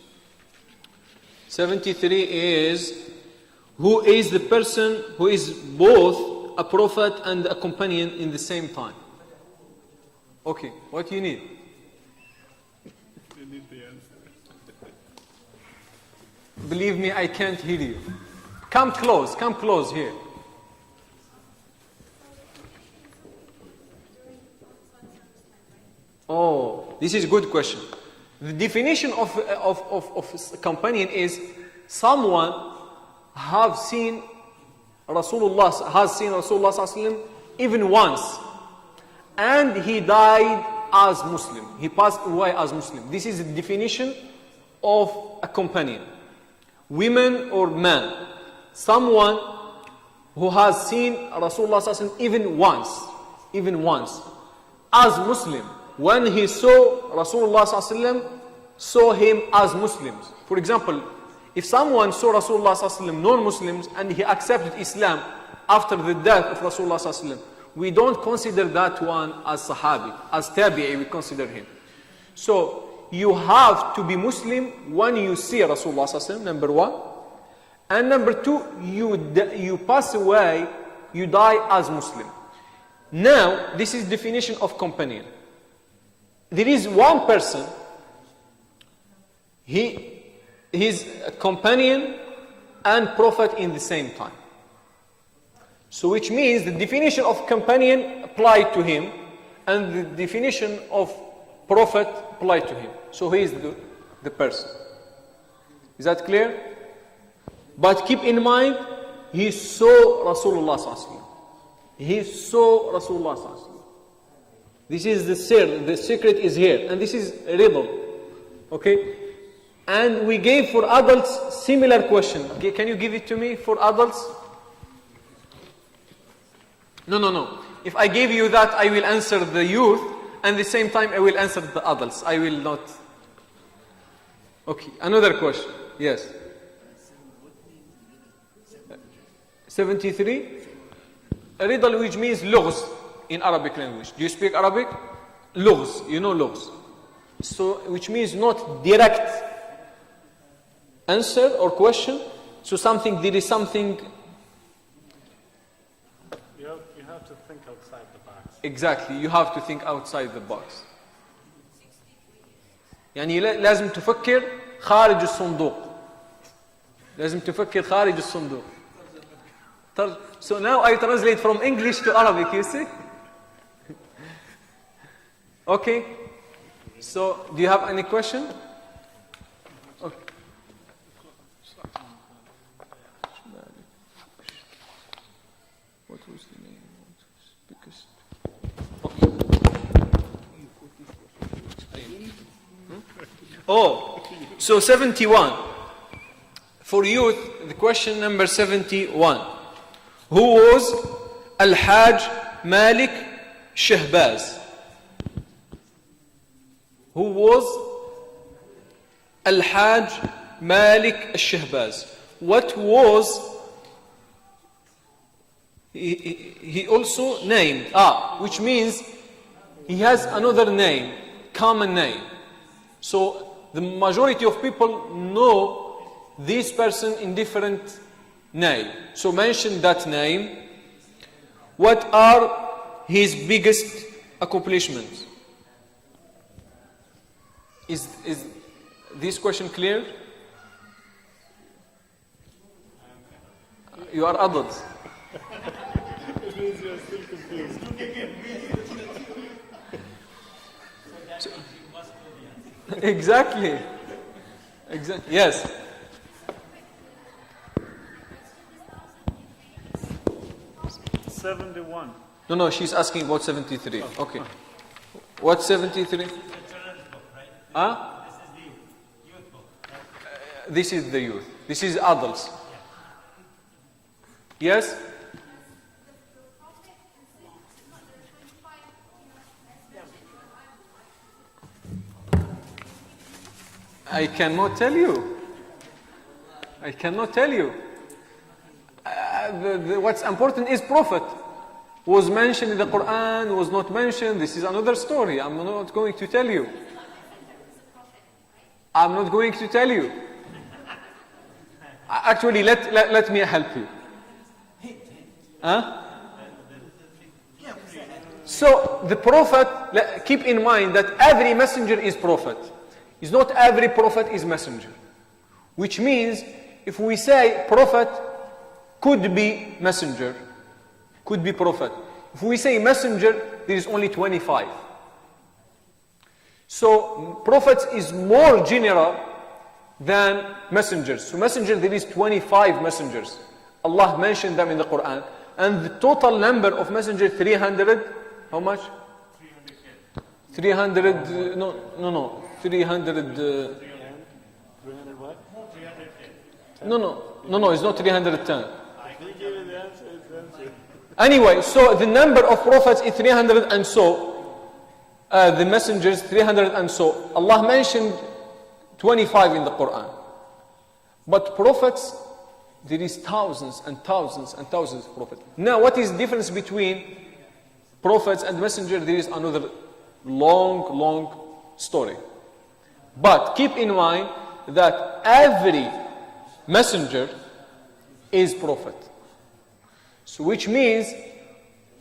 73 is who is the person who is both a prophet and a companion in the same time. Okay, what do you need? You need the answer. Believe me, I can't hear you. Come close here. Oh, this is a good question. The definition of companion is someone has seen Rasulullah even once, and he died as Muslim. He passed away as Muslim. This is the definition of a companion. Women or man, someone who has seen Rasulullah even once, as Muslim. When he saw Rasulullah saw him as Muslims. For example, if someone saw Rasulullah non-Muslims and he accepted Islam after the death of Rasulullah, we don't consider that one as Sahabi, as Tabi'i we consider him. So you have to be Muslim when you see Rasulullah, number one. And number two, you pass away, you die as Muslim. Now, this is definition of companion. There is one person, he's a companion and prophet in the same time. So which means the definition of companion applied to him and the definition of prophet applied to him. So he is the person. Is that clear? But keep in mind, he saw Rasulullah sallallahu alaihi wasallam. He saw Rasulullah sallallahu alaihi wasallam. This is the sir, the secret is here, and this is a riddle. Okay? And we gave for adults similar question. Okay, can you give it to me for adults? No. If I give you that, I will answer the youth, and at the same time I will answer the adults. I will not. Okay, another question. Yes. 73? A riddle which means lughz in Arabic language. Do you speak Arabic? Lughz, you know lughz. So, which means not direct answer or question. So there is something. You have to think outside the box. Exactly, you have to think outside the box. يعني لازم تفكر خارج الصندوق. لازم تفكر خارج الصندوق. So now I translate from English to Arabic, you see? Okay. So, do you have any question? Okay. What was the name? Because Oh, so 71. For youth, the question number 71. Who was Al-Hajj Malik Shahbaz? Who was Al-Hajj Malik Shahbaz? What was he also named? Which means he has another name, common name. So the majority of people know this person in different name. So mention that name. What are his biggest accomplishments? Is this question clear? You are adults. It means you're still confused. Exactly. Yes. $71. No, she's asking about 73. Okay. What's 73? Huh? This is the youth. This is adults. Yes? I cannot tell you. What's important is prophet. Was mentioned in the Quran, was not mentioned. This is another story. I'm not going to tell you. Actually, let me help you. Huh? So the prophet, keep in mind that every messenger is prophet. It's not every prophet is messenger. Which means, if we say prophet could be messenger, could be prophet. If we say messenger, there is only 25. So prophets is more general than messengers. So messenger, there is 25 messengers. Allah mentioned them in the Quran. And the total number of messengers, 300, how much? 300, no. 300, 300 what? no, it's not 310. Anyway, so the number of prophets is 300 and so. The messengers, 300 and so. Allah mentioned 25 in the Quran. But prophets, there is thousands and thousands and thousands of prophets. Now, what is the difference between prophets and messengers? There is another long story. But keep in mind that every messenger is prophet. So which means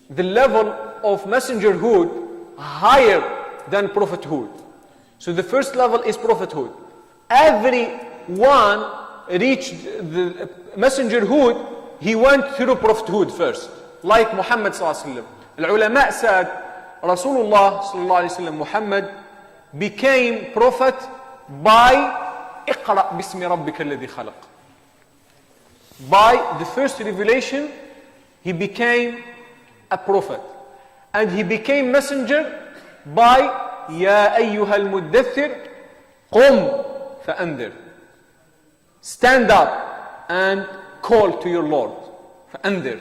the level of messengerhood higher than prophethood. So the first level is prophethood. Everyone reached the messengerhood, he went through prophethood first. Like Muhammad sallallahu alaihi wasallam. Al-ulama said Rasulullah sallallahu alaihi wasallam, Muhammad became prophet by اقرأ باسم ربك الذي خلق. by the first revelation, he became a prophet. And he became messenger by يَا أَيُّهَا الْمُدَّثِّرِ قُمْ فَأَنذِرْ. Stand up and call to your Lord. فَأَنذِرْ.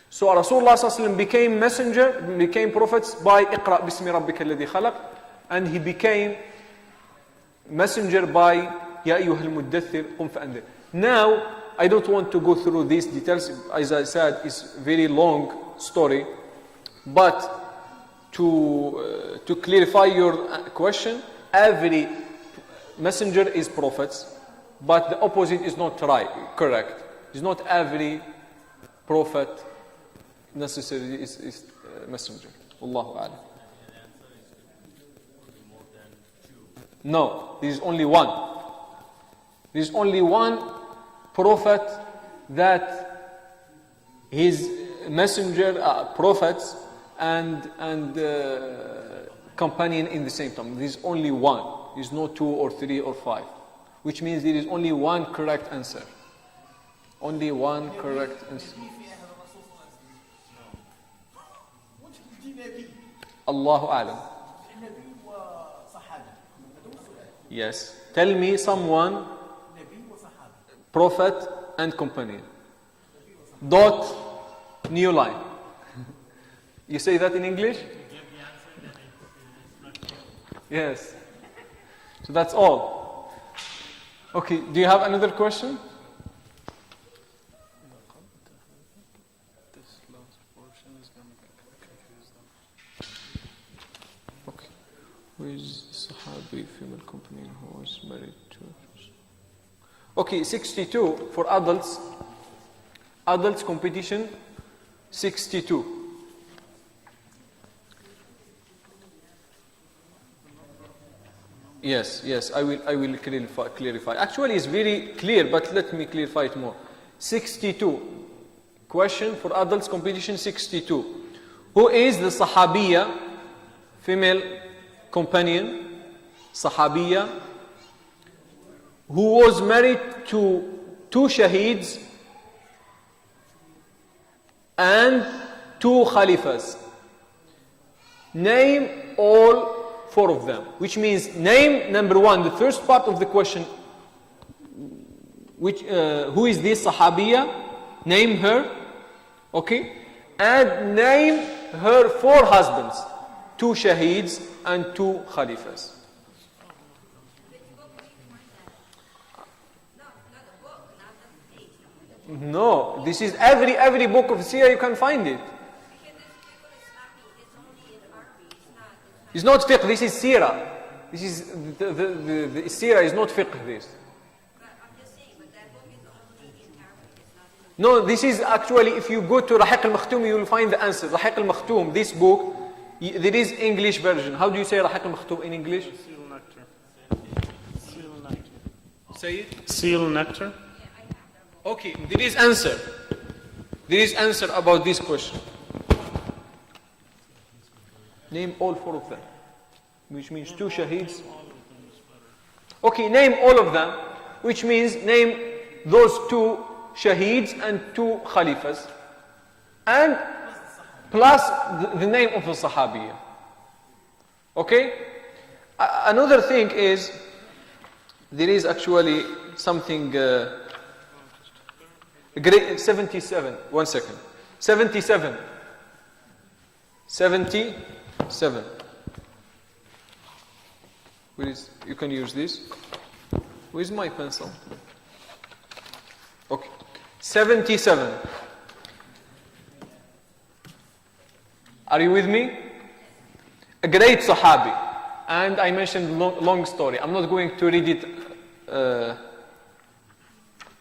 So Rasulullah ﷺ became messenger, became prophets by اقرأ بِاسْمِ رَبِّكَ الَّذِي خَلَقَ, and he became messenger by يَا أَيُّهَا الْمُدَّثِّرِ قُمْ فَأَنذِرْ. Now, I don't want to go through these details. As I said, it's a very long story. But to clarify your question, every messenger is prophets, but the opposite is not correct. It's not every prophet necessarily is messenger. Allahu A'lam. No, there is only one. There is only one prophet that his messenger, prophets, and companion in the same time. There is only one. There is no 2 or 3 or 5. Which means there is only one correct answer. Only one correct answer. Allahu A'lam. Yes. Tell me someone, prophet and companion. Dot, new line. You say that in English? Yes. So that's all. Okay, do you have another question? This last portion is going to confuse them. Okay. Who is Sahabi, female companion who was married to? Okay, 62 for adults. Adults competition, 62. Yes, I will clarify. Actually, it's very clear, but let me clarify it more. 62. Question for adults competition 62. Who is the Sahabiya, female companion, Sahabiya, who was married to 2 shaheeds and 2 khalifas? Name all 4 of them, which means name number 1, the first part of the question, which who is this Sahabiya? Name her, okay, and name her 4 husbands, 2 shaheeds and 2 khalifas. No, this is every book of Sirah you can find it. It's not fiqh, this is Sirah. This is the Sirah is not fiqh, this. No, this is actually, if you go to Rahiq al-Makhtoum, you will find the answer. Rahiq al-Makhtoum, this book, there is English version. How do you say Rahiq al-Makhtoum in English? Seal nectar. Seal nectar. Say it. Seal nectar. Okay, there is answer. There is answer about this question. Name all 4 of them, which means 2 shaheeds. Okay, name all of them, which means name those 2 shaheeds and 2 khalifas, and plus the name of the Sahabiya. Okay? Another thing is, there is actually something, great, 77, 1 second. 77. 77. Where is, you can use this. Where's my pencil? Okay. 77. Are you with me? A great Sahabi. And I mentioned long story. I'm not going to read it, to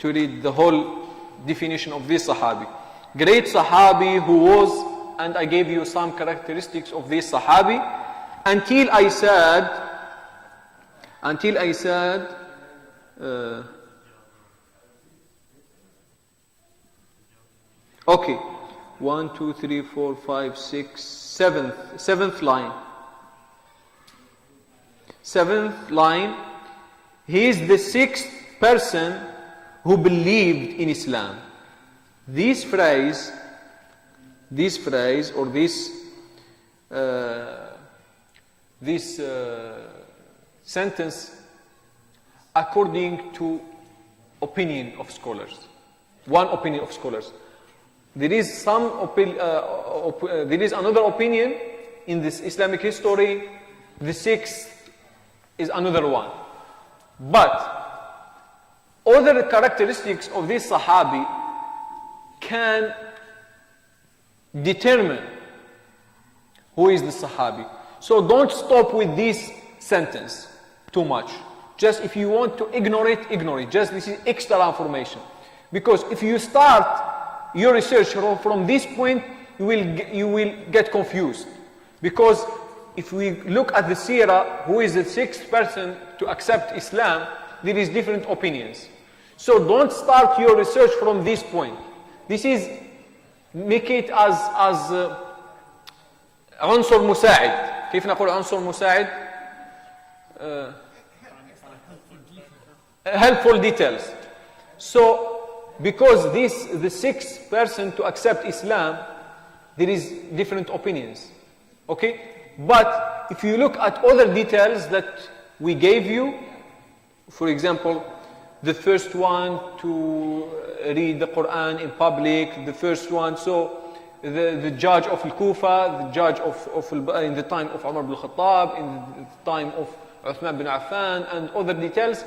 read the whole definition of this Sahabi. Great Sahabi who was, and I gave you some characteristics of this Sahabi, until I said, okay, 1, 2, 3, 4, 5, 6, 7th line. 7th line, he is the 6th person who believed in Islam. This phrase or this sentence, according to opinion of scholars, one opinion of scholars. There is there is another opinion in this Islamic history. The sixth is another one. But other characteristics of this Sahabi can determine who is the Sahabi. So don't stop with this sentence too much. Just if you want to ignore it, ignore it. Just this is extra information. Because if you start your research from this point, you will get confused. Because if we look at the seerah, who is the sixth person to accept Islam, there is different opinions. So don't start your research from this point. This is, make it as عنصر مساعد. كيف نقول عنصر مساعد؟ Helpful details. So, because the sixth person to accept Islam, there is different opinions. Okay? But if you look at other details that we gave you, for example, the first one to read the Quran in public, the first one, so the judge of Al-Kufa, the judge in the time of Umar ibn Khattab, in the time of Uthman bin Affan, and other details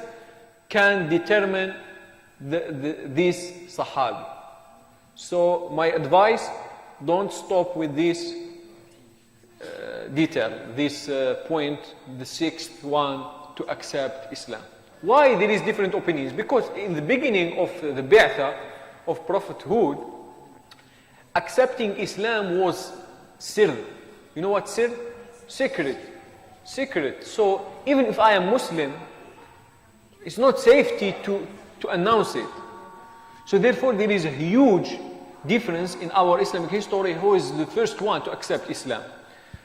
can determine this Sahabi. So my advice, don't stop with this detail, this point, the sixth one to accept Islam. Why there is different opinions? Because in the beginning of the Bi'tha, of prophethood, accepting Islam was sir. You know what sir? Secret. Secret. So even if I am Muslim, it's not safety to announce it. So therefore there is a huge difference in our Islamic history who is the first one to accept Islam.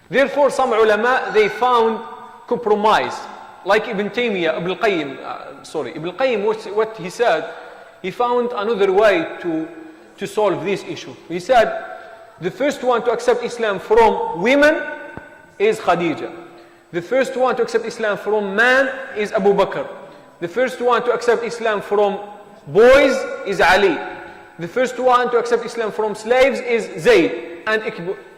Therefore some ulama, they found compromise. Like Ibn Taymiyyah, Ibn Qayyim, what he said, he found another way to solve this issue. He said, the first one to accept Islam from women is Khadija. The first one to accept Islam from man is Abu Bakr. The first one to accept Islam from boys is Ali. The first one to accept Islam from slaves is Zayd. And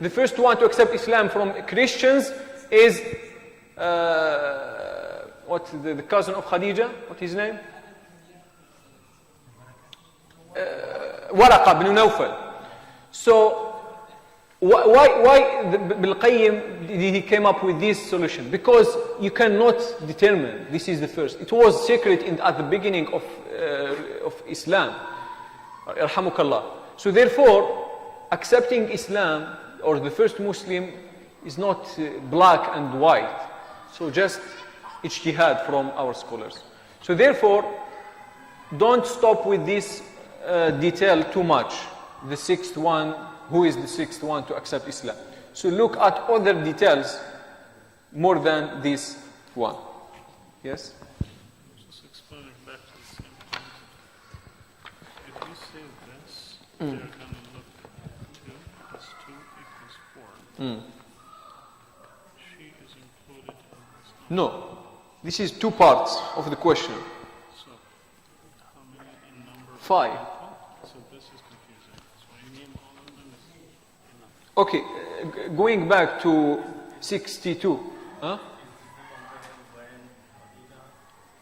the first one to accept Islam from Christians is the cousin of Khadija? What's his name? Waraqa bin Nawfal. So why Ibn Qayyim did he came up with this solution? Because you cannot determine this is the first. It was secret at the beginning of Islam. Yarhamukallah. So therefore, accepting Islam or the first Muslim is not black and white. So just ijtihad from our scholars. So therefore, don't stop with this detail too much. The sixth one, who is the sixth one to accept Islam? So look at other details more than this one. Yes? Just explaining back to the same point. If you say this, they're going to look 2 plus 2 equals 4. She is included in this. No. This is two parts of the question. So, how many in number? 5. So this is confusing. So you name all of them is enough. Okay, going back to 62. Huh?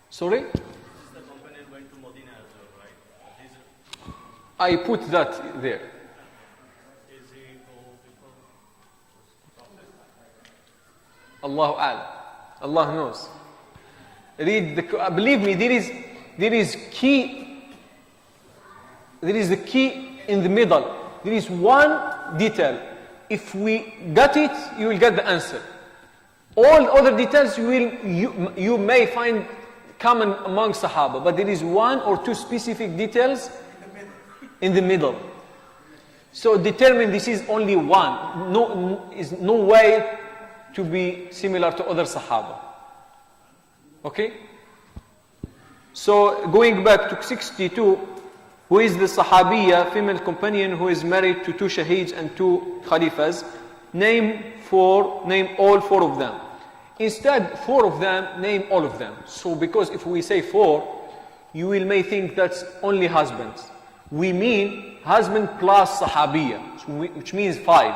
Sorry? I put that there. Allahu A'lam. Allah knows. Read believe me, there is key. There is the key in the middle. There is one detail. If we got it, you will get the answer. All other details you may find common among Sahaba, but there is one or two specific details in the middle. So determine this is only one. Is no way to be similar to other Sahaba. Okay? So going back to 62, who is the Sahabiya, female companion who is married to 2 shaheeds and 2 khalifas? Name all 4 of them. Instead, 4 of them, name all of them. So because if we say 4, you may think that's only husbands. We mean husband plus Sahabiya, which means 5.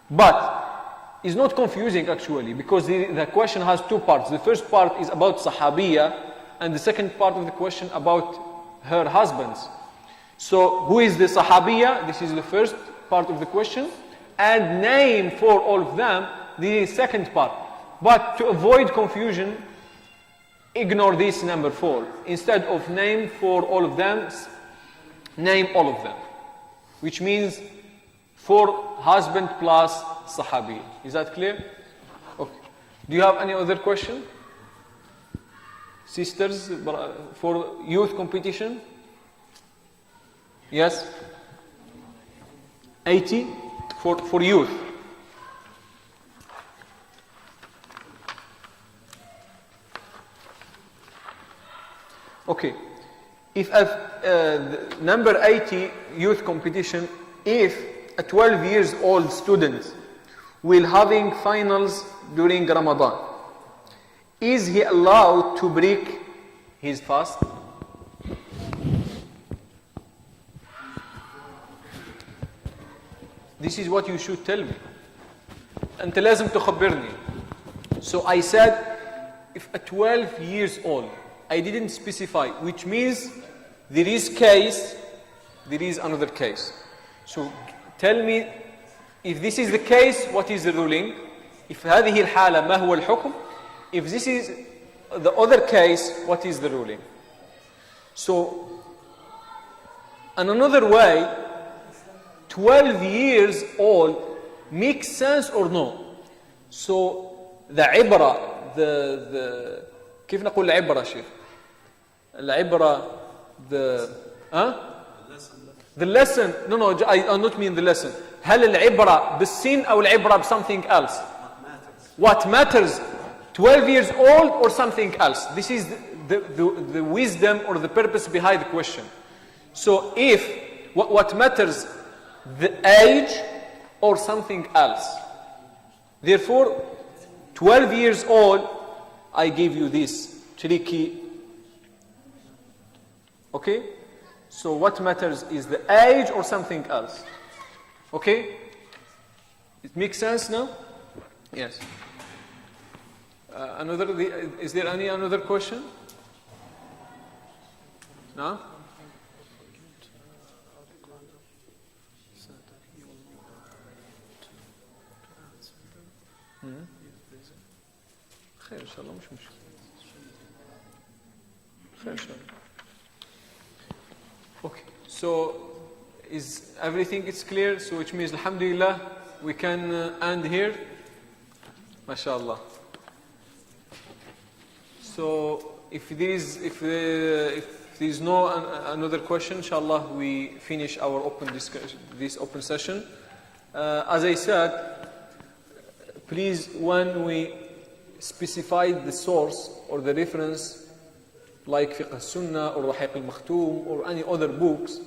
But it's not confusing actually, because the question has 2 parts. The first part is about Sahabiya, and the second part of the question about her husbands. So who is the Sahabiya? This is the first part of the question. And name for all of them, the second part. But to avoid confusion, ignore this number 4. Instead of name for all of them, name all of them. Which means 4 husband plus Sahabi. Is that clear? Okay. Do you have any other question? Sisters, for youth competition? Yes? 80 for youth. Okay. If number 80 youth competition, if a 12 years old student will having finals during Ramadan, is he allowed to break his fast? This is what you should tell me. أنت لازم تخبرني. So I said, if a 12 years old, I didn't specify, which means there is case, there is another case. So tell me, if this is the case, what is the ruling? If هذه الحالة ما هو الحكم? If this is the other case, what is the ruling? So, in another way, 12 years old makes sense or no? So, the عبرة, كيف نقول العبرة شيخ؟ العبرة, the lesson, no, I not mean the lesson. هل العبرة بالسين أو العبرة بsomething else? What matters? 12 years old or something else? This is the wisdom or the purpose behind the question. So if, what matters, the age or something else? Therefore, 12 years old, I give you this tricky. Okay? So what matters is the age or something else. Okay? It makes sense now? Yes. Is there any another question? No? خير إن شاء الله مش مشكلة. خير إن شاء الله. Okay. So is everything is clear? So which means alhamdulillah we can end here. MashaAllah. So if there is no another question, inshallah we finish our open discussion, this open session. As I said, please, when we specify the source or the reference, like Fiqh al-Sunnah or Rahiq al-Makhtoum or any other books,